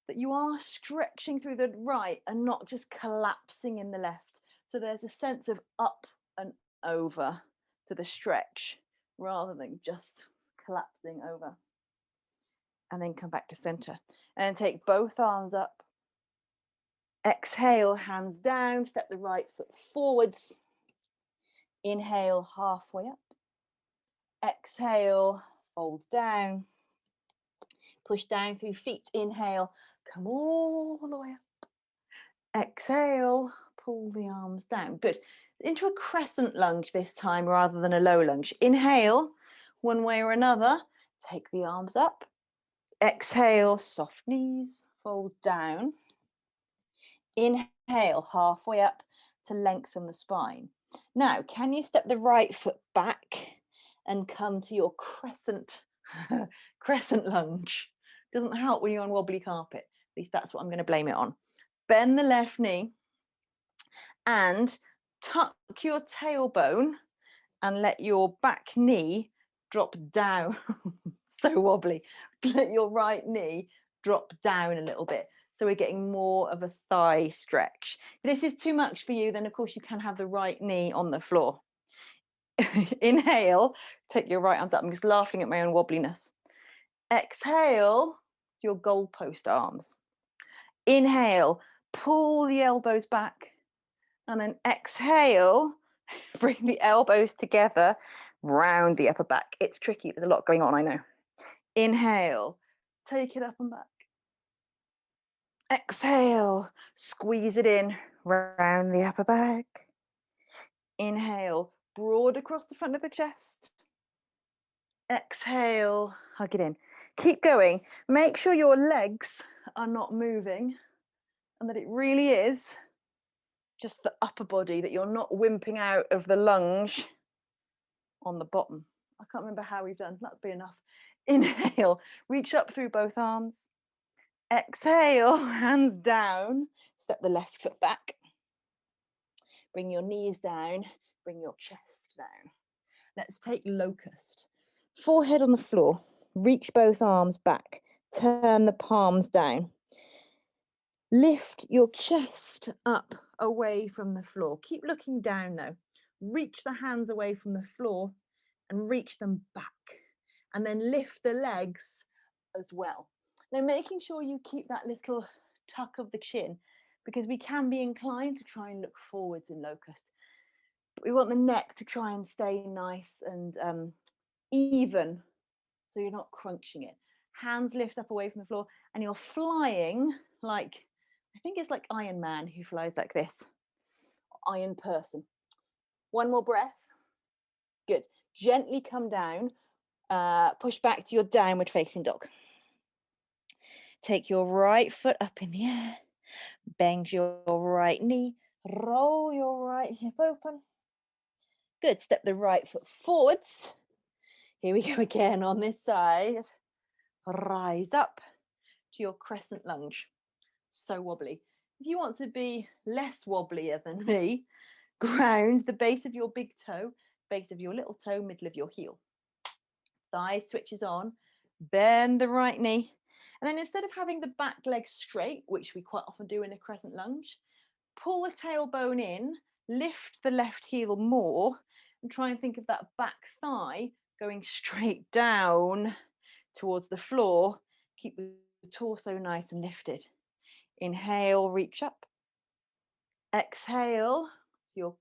that you are stretching through the right and not just collapsing in the left. So there's a sense of up and over to the stretch rather than just collapsing over. And then come back to center. And take both arms up. Exhale, hands down, step the right foot forwards. Inhale, halfway up. Exhale, fold down. Push down through feet. Inhale, come all the way up. Exhale, pull the arms down. Good. Into a crescent lunge this time rather than a low lunge. Inhale, one way or another. Take the arms up. Exhale, soft knees, fold down. Inhale, halfway up to lengthen the spine. Now, can you step the right foot back and come to your crescent lunge? Doesn't help when you're on wobbly carpet. At least that's what I'm going to blame it on. Bend the left knee and tuck your tailbone and let your back knee drop down. So wobbly. Let your right knee drop down a little bit. So we're getting more of a thigh stretch. If this is too much for you, then of course you can have the right knee on the floor. Inhale, take your right arms up. I'm just laughing at my own wobbliness. Exhale, your goalpost arms. Inhale, pull the elbows back. And then exhale, bring the elbows together, round the upper back. It's tricky, there's a lot going on, I know. Inhale, take it up and back. Exhale, squeeze it in, round the upper back. Inhale, broad across the front of the chest. Exhale, hug it in. Keep going. Make sure your legs are not moving and that it really is just the upper body, that you're not wimping out of the lunge on the bottom. I can't remember how we've done. That'd be enough. Inhale, reach up through both arms. Exhale, hands down. Step the left foot back. Bring your knees down. Bring your chest down. Let's take locust. Forehead on the floor. Reach both arms back. Turn the palms down. Lift your chest up away from the floor. Keep looking down though. Reach the hands away from the floor and reach them back. And then lift the legs as well. Now making sure you keep that little tuck of the chin, because we can be inclined to try and look forwards in locust. But we want the neck to try and stay nice and even, so you're not crunching it. Hands lift up away from the floor and you're flying like, I think it's like Iron Man who flies like this. Iron person. One more breath. Good. Gently come down. Push back to your downward facing dog. Take your right foot up in the air. Bend your right knee. Roll your right hip open. Good. Step the right foot forwards. Here we go again on this side. Rise up to your crescent lunge. So wobbly. If you want to be less wobblier than me, ground the base of your big toe, base of your little toe, middle of your heel. Thigh switches on. Bend the right knee. And then instead of having the back leg straight, which we quite often do in a crescent lunge, pull the tailbone in, lift the left heel more, and try and think of that back thigh going straight down towards the floor. Keep the torso nice and lifted. Inhale, reach up. Exhale, your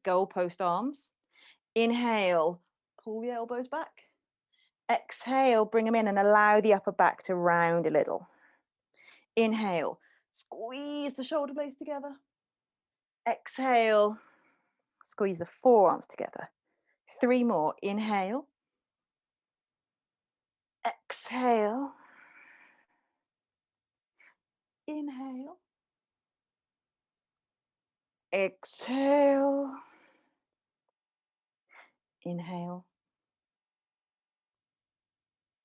goalpost arms. Inhale, pull the elbows back. Exhale, bring them in and allow the upper back to round a little. Inhale, squeeze the shoulder blades together. Exhale, squeeze the forearms together. 3 more. Inhale. Exhale. Inhale. Exhale. Inhale.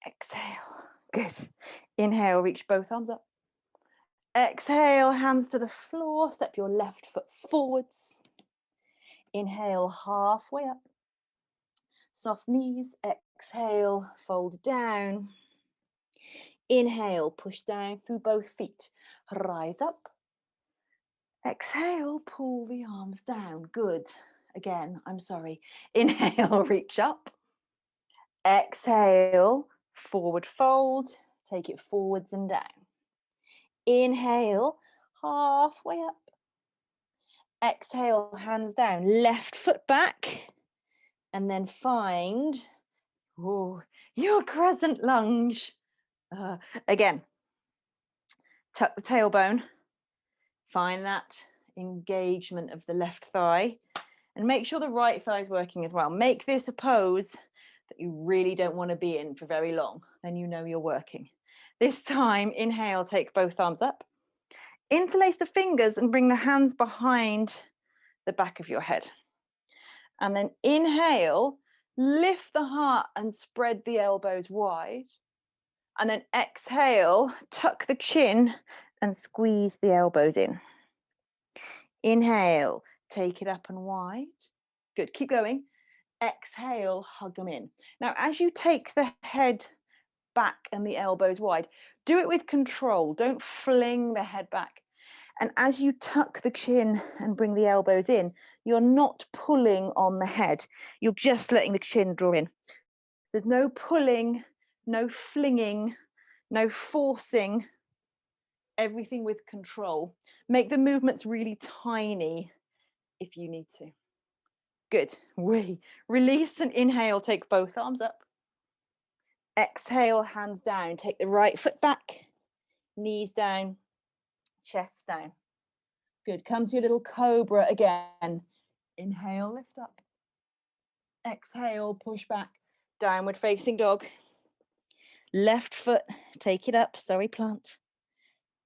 Exhale. Good. Inhale, reach both arms up. Exhale, hands to the floor. Step your left foot forwards. Inhale, halfway up. Soft knees. Exhale, fold down. Inhale, push down through both feet. Rise up. Exhale, pull the arms down. Good. Again, I'm sorry. Inhale, reach up. Exhale, forward fold. Take it forwards and down. Inhale, halfway up. Exhale, hands down. Left foot back. And then find your crescent lunge. Again, tuck the tailbone. Find that engagement of the left thigh. And make sure the right thigh is working as well. Make this a pose that you really don't want to be in for very long. Then you know you're working. This time, inhale, take both arms up. Interlace the fingers and bring the hands behind the back of your head. And then inhale, lift the heart and spread the elbows wide. And then exhale, tuck the chin and squeeze the elbows in. Inhale, take it up and wide. Good, keep going. Exhale, hug them in. Now, as you take the head back and the elbows wide, do it with control. Don't fling the head back. And as you tuck the chin and bring the elbows in, you're not pulling on the head. You're just letting the chin draw in. There's no pulling, no flinging, no forcing. Everything with control. Make the movements really tiny if you need to. Good. Release and inhale. Take both arms up. Exhale, hands down. Take the right foot back. Knees down. Chest down. Good. Come to your little cobra again. Inhale, lift up. Exhale, push back. Downward facing dog. Left foot, take it up. Sorry, plant.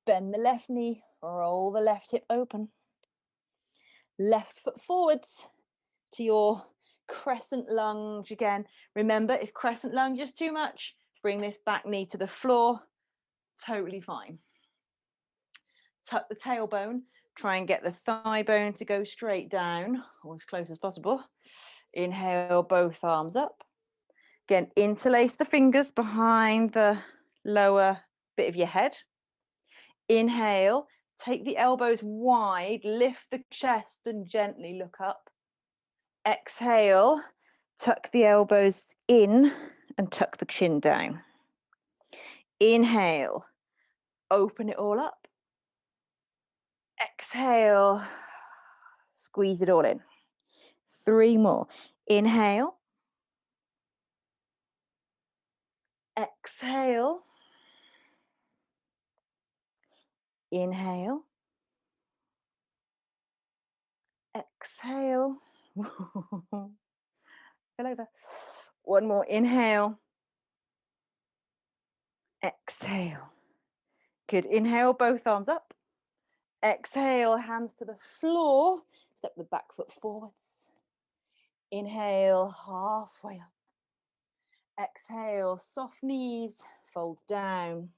Bend the left knee. Roll the left hip open. Left foot forwards to your crescent lunge again. Remember, if crescent lunge is too much, bring this back knee to the floor. Totally fine. Tuck the tailbone. Try and get the thigh bone to go straight down, or as close as possible. Inhale, both arms up. Again, interlace the fingers behind the lower bit of your head. Inhale, take the elbows wide, lift the chest and gently look up. Exhale, tuck the elbows in and tuck the chin down. Inhale, open it all up. Exhale, squeeze it all in. 3 more. Inhale. Exhale. Inhale. Exhale. Fell over. 1 more. Inhale. Exhale. Good. Inhale, both arms up. Exhale, hands to the floor. Step the back foot forwards. Inhale, halfway up. Exhale, soft knees, fold down.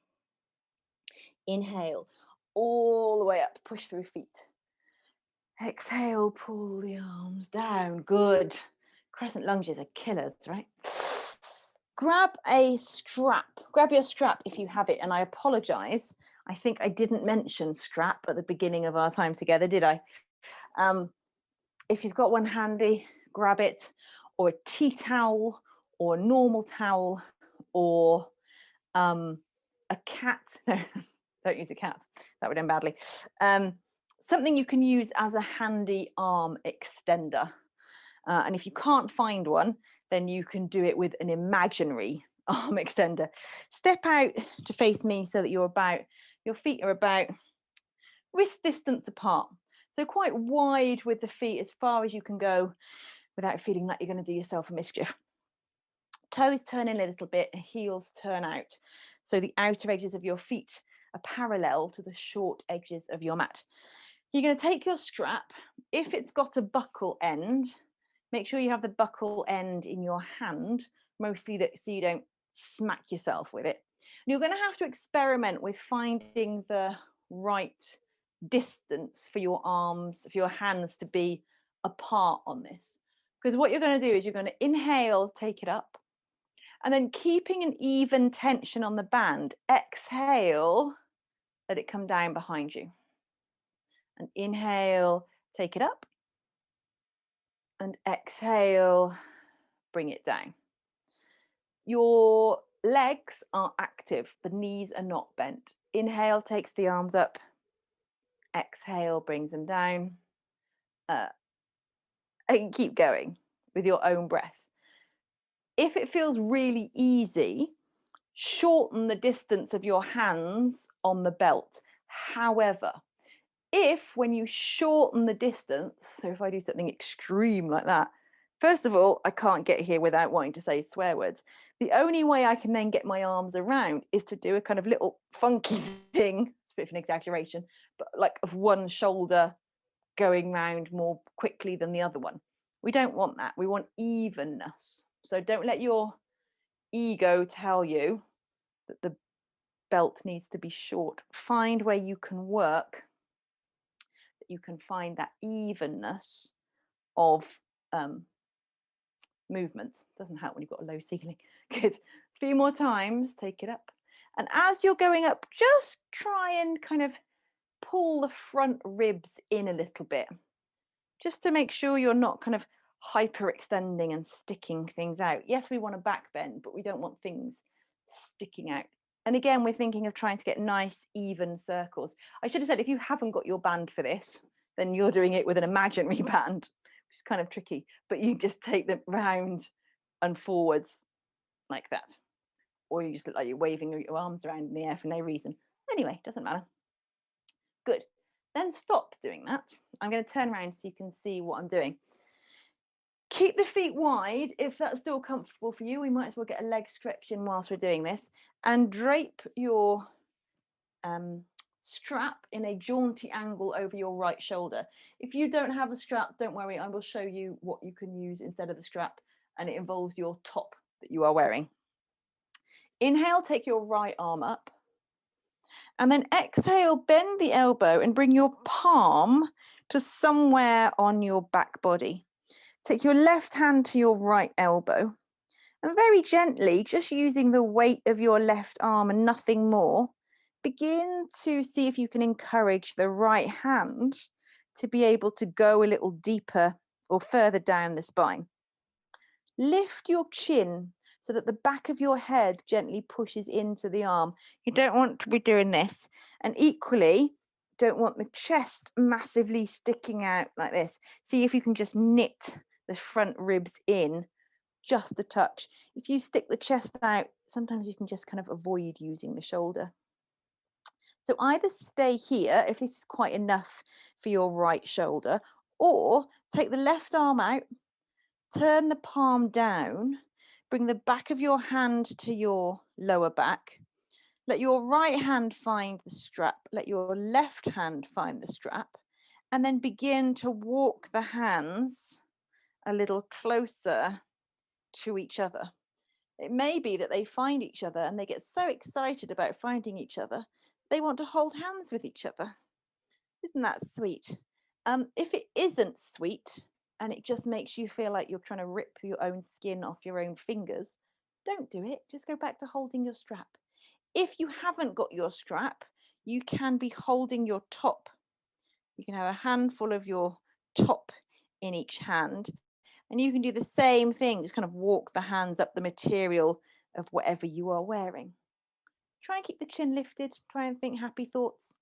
Inhale, all the way up, push through feet. Exhale, pull the arms down. Good. Crescent lunges are killers, right? grab a strap. Grab your strap if you have it. And I apologize. I think I didn't mention strap at the beginning of our time together, did I? If you've got one handy, grab it, or a tea towel, or a normal towel, or a cat. No, don't use a cat. That would end badly. Something you can use as a handy arm extender. And if you can't find one, then you can do it with an imaginary arm extender. Step out to face me so that your feet are about wrist distance apart. So quite wide with the feet, as far as you can go without feeling like you're going to do yourself a mischief. Toes turn in a little bit, heels turn out. So the outer edges of your feet are parallel to the short edges of your mat. You're going to take your strap. If it's got a buckle end, make sure you have the buckle end in your hand, mostly so you don't smack yourself with it. And you're going to have to experiment with finding the right distance for your arms, for your hands to be apart on this. Because what you're going to do is you're going to inhale, take it up, and then keeping an even tension on the band, exhale, let it come down behind you. And inhale, take it up, and exhale, bring it down. Your legs are active, the knees are not bent. Inhale takes the arms up, exhale brings them down, and keep going with your own breath. If it feels really easy, shorten the distance of your hands on the belt. However, if when you shorten the distance, so if I do something extreme like that, first of all, I can't get here without wanting to say swear words. The only way I can then get my arms around is to do a kind of little funky thing, it's a bit of an exaggeration, but like of one shoulder going round more quickly than the other one. We don't want that. We want evenness. So don't let your ego tell you that the belt needs to be short. Find where you can work, that you can find that evenness of movement. Doesn't help when you've got a low ceiling. Good. A few more times, take it up. And as you're going up, just try and kind of pull the front ribs in a little bit, just to make sure you're not kind of hyperextending and sticking things out. Yes, we want a back bend, but we don't want things sticking out. And again, we're thinking of trying to get nice, even circles. I should have said, if you haven't got your band for this, then you're doing it with an imaginary band, which is kind of tricky, but you just take them round and forwards like that. Or you just look like you're waving your arms around in the air for no reason. Anyway, doesn't matter. Good. Then stop doing that. I'm going to turn around so you can see what I'm doing. Keep the feet wide. If that's still comfortable for you, we might as well get a leg stretch in whilst we're doing this. And drape your strap in a jaunty angle over your right shoulder. If you don't have a strap, don't worry, I will show you what you can use instead of the strap, and it involves your top that you are wearing. Inhale, take your right arm up, and then exhale, bend the elbow and bring your palm to somewhere on your back body. Take your left hand to your right elbow, and very gently, just using the weight of your left arm and nothing more, begin to see if you can encourage the right hand to be able to go a little deeper or further down the spine. Lift your chin so that the back of your head gently pushes into the arm. You don't want to be doing this. And equally, don't want the chest massively sticking out like this. See if you can just knit the front ribs in just a touch. If you stick the chest out, sometimes you can just kind of avoid using the shoulder. So either stay here if this is quite enough for your right shoulder, or take the left arm out, turn the palm down, bring the back of your hand to your lower back. Let your right hand find the strap, let your left hand find the strap, and then begin to walk the hands a little closer to each other. It may be that they find each other and they get so excited about finding each other, they want to hold hands with each other. Isn't that sweet? If it isn't sweet and it just makes you feel like you're trying to rip your own skin off your own fingers, don't do it. Just go back to holding your strap. If you haven't got your strap, you can be holding your top. You can have a handful of your top in each hand, and you can do the same thing, just kind of walk the hands up the material of whatever you are wearing. Try and keep the chin lifted, try and think happy thoughts.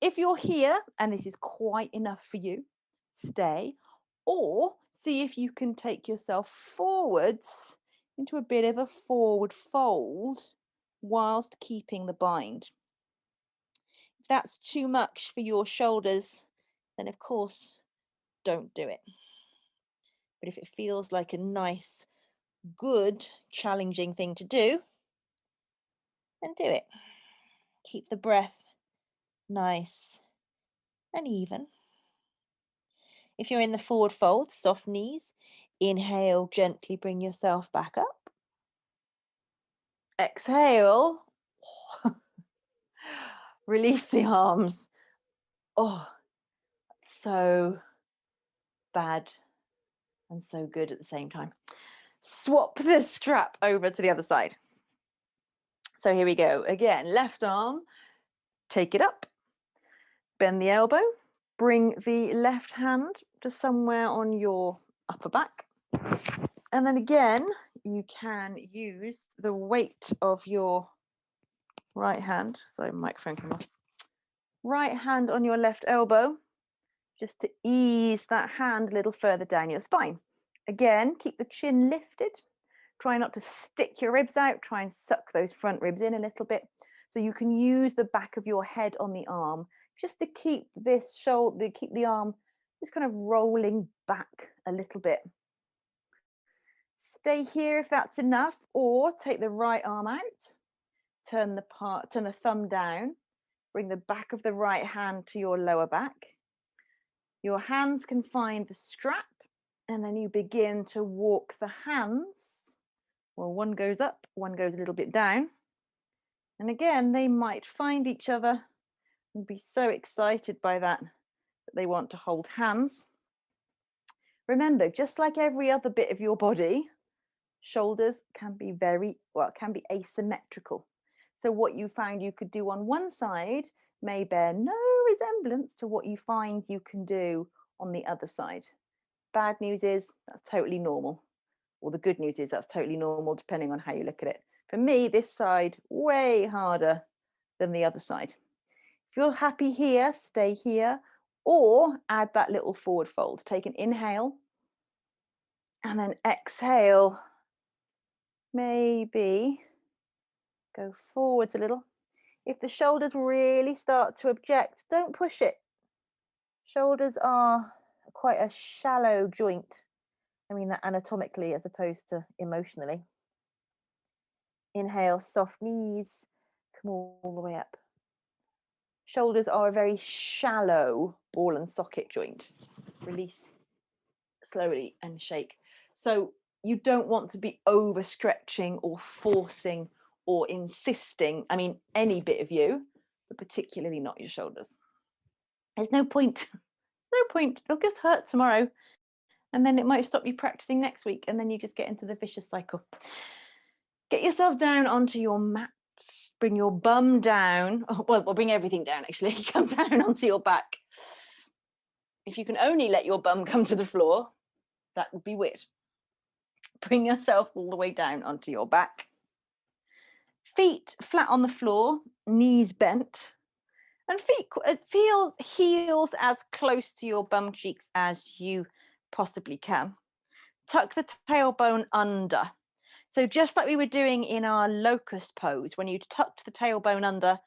If you're here and this is quite enough for you, stay, or see if you can take yourself forwards into a bit of a forward fold whilst keeping the bind. If that's too much for your shoulders, then of course, don't do it. But if it feels like a nice, good, challenging thing to do, then do it. Keep the breath nice and even. If you're in the forward fold, soft knees, inhale, gently bring yourself back up. Exhale, release the arms. Oh, so bad and so good at the same time. Swap the strap over to the other side. So here we go. Again, left arm, take it up, bend the elbow, bring the left hand to somewhere on your upper back. And then again, you can use the weight of your right hand. So microphone come off. Right hand on your left elbow, just to ease that hand a little further down your spine. Again, keep the chin lifted. Try not to stick your ribs out. Try and suck those front ribs in a little bit. So you can use the back of your head on the arm just to keep this shoulder, keep the arm just kind of rolling back a little bit. Stay here if that's enough, or take the right arm out, turn the thumb down, bring the back of the right hand to your lower back. Your hands can find the strap, and then you begin to walk the hands. Well, one goes up, one goes a little bit down. And again, they might find each other and be so excited by that that they want to hold hands. Remember, just like every other bit of your body, shoulders can be asymmetrical. So what you found you could do on one side may bear no resemblance to what you find you can do on the other side. Bad news is that's totally normal. Or the good news is that's totally normal, depending on how you look at it. For me, this side, way harder than the other side. If you're happy here, stay here, or add that little forward fold. Take an inhale, and then exhale. Maybe go forwards a little. If the shoulders really start to object, don't push it. Shoulders are quite a shallow joint. I mean that anatomically as opposed to emotionally. Inhale, soft knees, come all the way up. Shoulders are a very shallow ball and socket joint. Release slowly and shake. So you don't want to be overstretching or forcing or insisting. I mean, any bit of you, but particularly not your shoulders. There's no point. No point. They'll just hurt tomorrow. And then it might stop you practicing next week. And then you just get into the vicious cycle. Get yourself down onto your mat. Bring your bum down. Oh, well, bring everything down, actually. Come down onto your back. If you can only let your bum come to the floor, that would be weird. Bring yourself all the way down onto your back. Feet flat on the floor, knees bent. And feel heels as close to your bum cheeks as you possibly can. Tuck the tailbone under. So just like we were doing in our locust pose, when you tucked the tailbone under,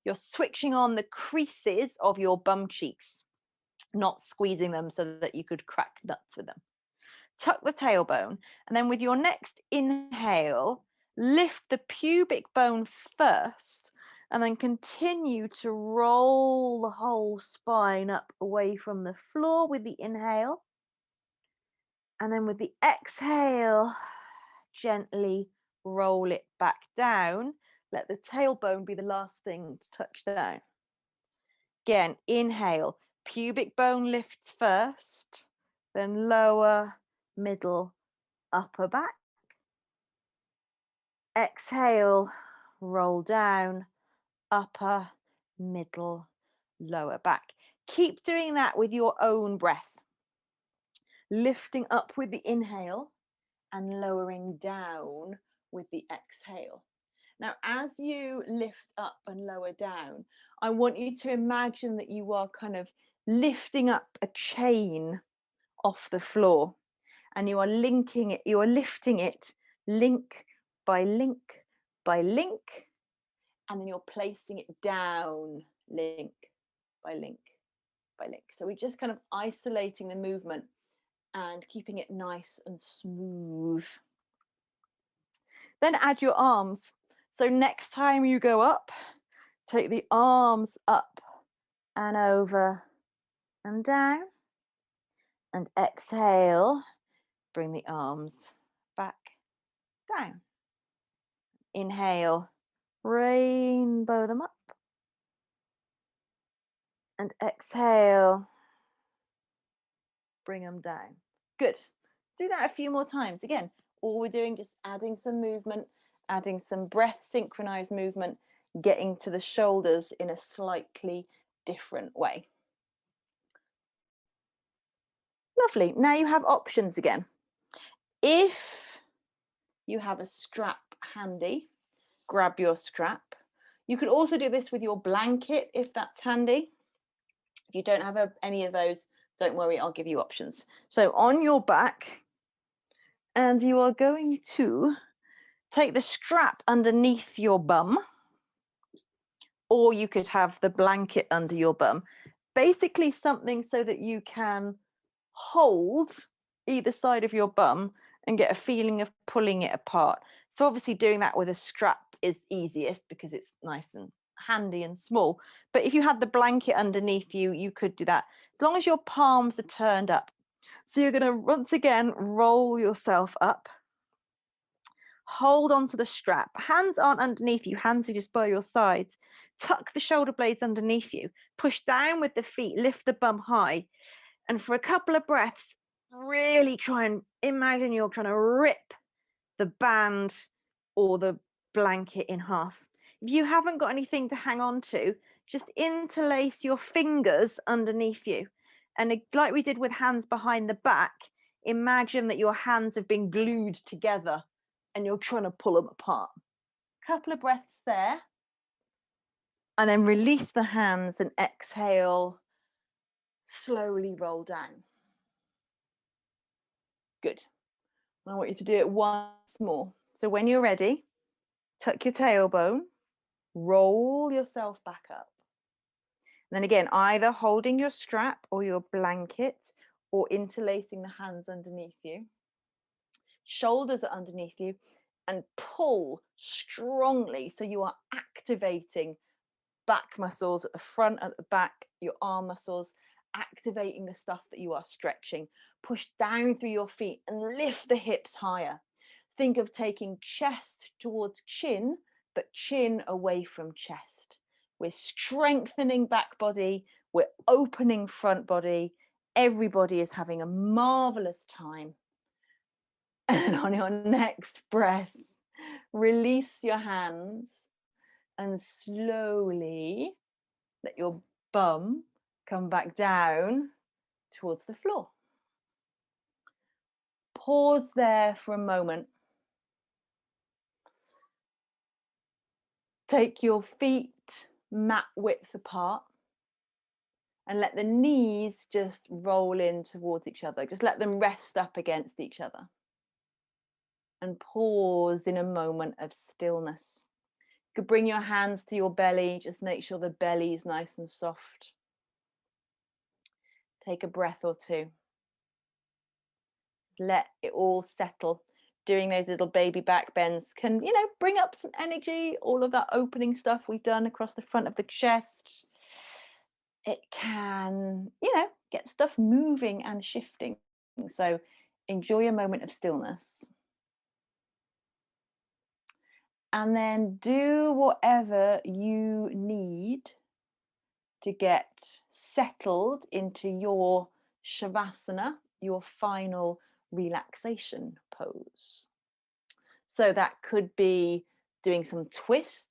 you're switching on the creases of your bum cheeks, not squeezing them so that you could crack nuts with them. Tuck the tailbone, and then with your next inhale, lift the pubic bone first, and then continue to roll the whole spine up away from the floor with the inhale. And then with the exhale, gently roll it back down. Let the tailbone be the last thing to touch down. Again, inhale, pubic bone lifts first, then lower, middle, upper back. Exhale, roll down, upper, middle, lower back. Keep doing that with your own breath. Lifting up with the inhale and lowering down with the exhale. Now, as you lift up and lower down, I want you to imagine that you are kind of lifting up a chain off the floor and you are linking it, you are lifting it link by link by link, and then you're placing it down link by link by link. So we're just kind of isolating the movement and keeping it nice and smooth. Then add your arms. So next time you go up, take the arms up and over and down. And exhale, bring the arms back down. Inhale, rainbow them up. And exhale, bring them down. Good. Do that a few more times. Again, all we're doing, just adding some movement, adding some breath synchronized movement, getting to the shoulders in a slightly different way. Lovely. Now you have options again. If you have a strap handy, grab your strap. You could also do this with your blanket if that's handy. If you don't have any of those, don't worry, I'll give you options. So on your back, and you are going to take the strap underneath your bum, or you could have the blanket under your bum. Basically something so that you can hold either side of your bum and get a feeling of pulling it apart. So obviously doing that with a strap is easiest because it's nice and handy and small. But if you had the blanket underneath you, you could do that as long as your palms are turned up. So you're going to once again roll yourself up. Hold onto the strap. Hands aren't underneath you, hands are just by your sides. Tuck the shoulder blades underneath you. Push down with the feet, lift the bum high. And for a couple of breaths, really try and imagine you're trying to rip the band or the blanket in half. If you haven't got anything to hang on to, just interlace your fingers underneath you. And like we did with hands behind the back, imagine that your hands have been glued together and you're trying to pull them apart. Couple of breaths there. And then release the hands and exhale, slowly roll down. Good. I want you to do it once more. So when you're ready, tuck your tailbone, roll yourself back up. And then again, either holding your strap or your blanket or interlacing the hands underneath you. Shoulders are underneath you and pull strongly. So you are activating back muscles at the front, at the back, your arm muscles, activating the stuff that you are stretching. Push down through your feet and lift the hips higher. Think of taking chest towards chin, but chin away from chest. We're strengthening back body, we're opening front body. Everybody is having a marvelous time. And on your next breath, release your hands and slowly let your bum come back down towards the floor. Pause there for a moment. Take your feet mat width apart and let the knees just roll in towards each other. Just let them rest up against each other. And pause in a moment of stillness. You could bring your hands to your belly. Just make sure the belly is nice and soft. Take a breath or two. Let it all settle. Doing those little baby back bends can, bring up some energy. All of that opening stuff we've done across the front of the chest. It can, get stuff moving and shifting. So enjoy a moment of stillness. And then do whatever you need to get settled into your Shavasana, your final relaxation pose. So that could be doing some twists.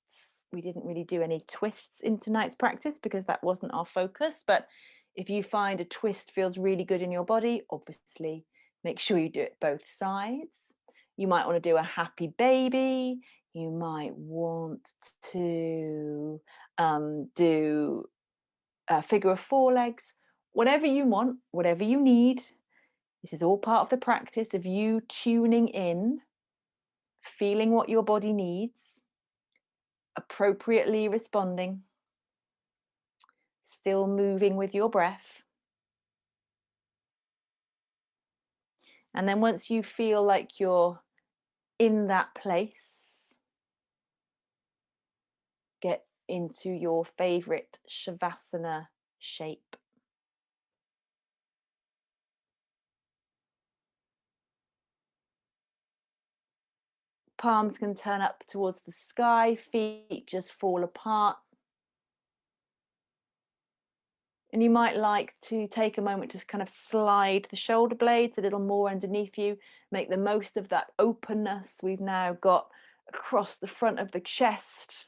We didn't really do any twists in tonight's practice because that wasn't our focus. But if you find a twist feels really good in your body, obviously make sure you do it both sides. You might want to do a happy baby. You might want to do a figure of four legs, whatever you want, whatever you need. This is all part of the practice of you tuning in, feeling what your body needs, appropriately responding, still moving with your breath. And then once you feel like you're in that place, get into your favorite Shavasana shape. Palms can turn up towards the sky, feet just fall apart. And you might like to take a moment to kind of slide the shoulder blades a little more underneath you, make the most of that openness we've now got across the front of the chest.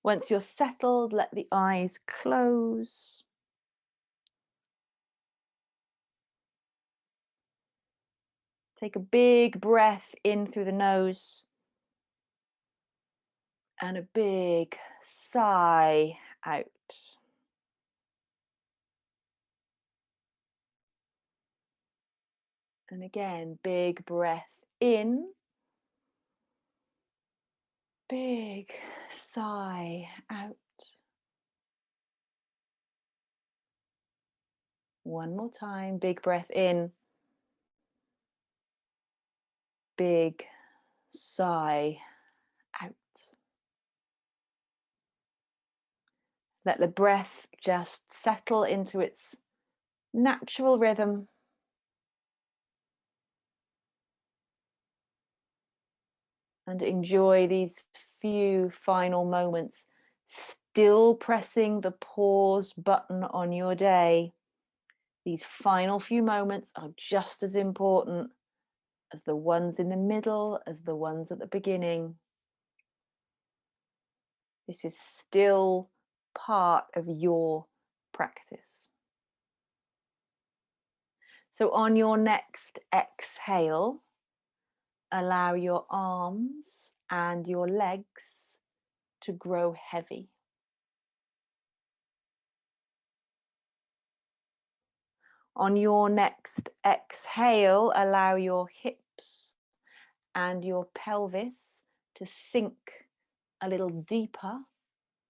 Once you're settled, let the eyes close. Take a big breath in through the nose and a big sigh out. And again, big breath in, big sigh out. One more time, big breath in, big sigh out. Let the breath just settle into its natural rhythm. And enjoy these few final moments, still pressing the pause button on your day. These final few moments are just as important as the ones in the middle, as the ones at the beginning. This is still part of your practice. So on your next exhale, allow your arms and your legs to grow heavy. On your next exhale, allow your hips and your pelvis to sink a little deeper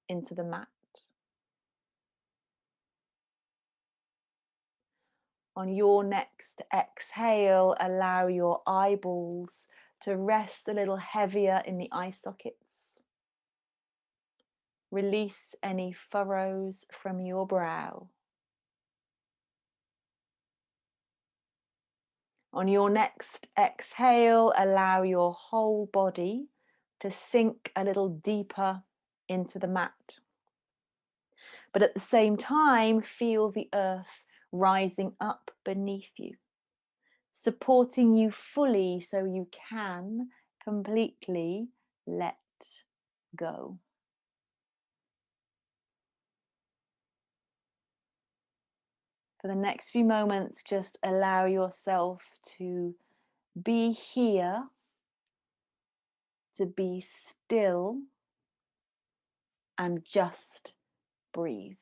into the mat. On your next exhale, allow your eyeballs to rest a little heavier in the eye sockets. Release any furrows from your brow. On your next exhale, allow your whole body to sink a little deeper into the mat. But at the same time, feel the earth rising up beneath you, supporting you fully so you can completely let go. For the next few moments, just allow yourself to be here, to be still, and just breathe.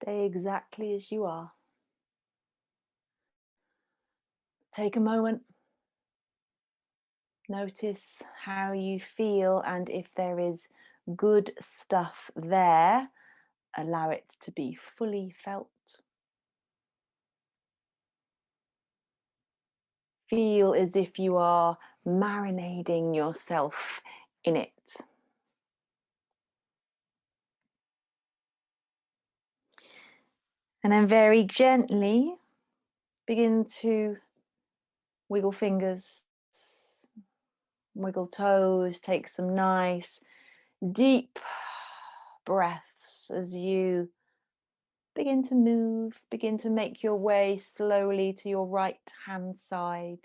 Stay exactly as you are. Take a moment. Notice how you feel, and if there is good stuff there, allow it to be fully felt. Feel as if you are marinating yourself in it. And then very gently begin to wiggle fingers, wiggle toes, take some nice deep breaths as you begin to move, begin to make your way slowly to your right hand side.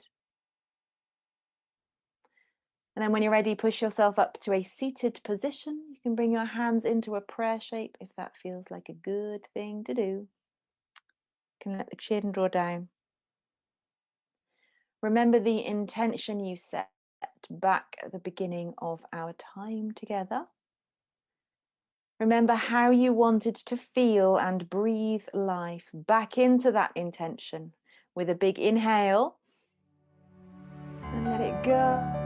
And then when you're ready, push yourself up to a seated position. You can bring your hands into a prayer shape if that feels like a good thing to do. You can let the chin draw down. Remember the intention you set back at the beginning of our time together. Remember how you wanted to feel and breathe life back into that intention with a big inhale and let it go.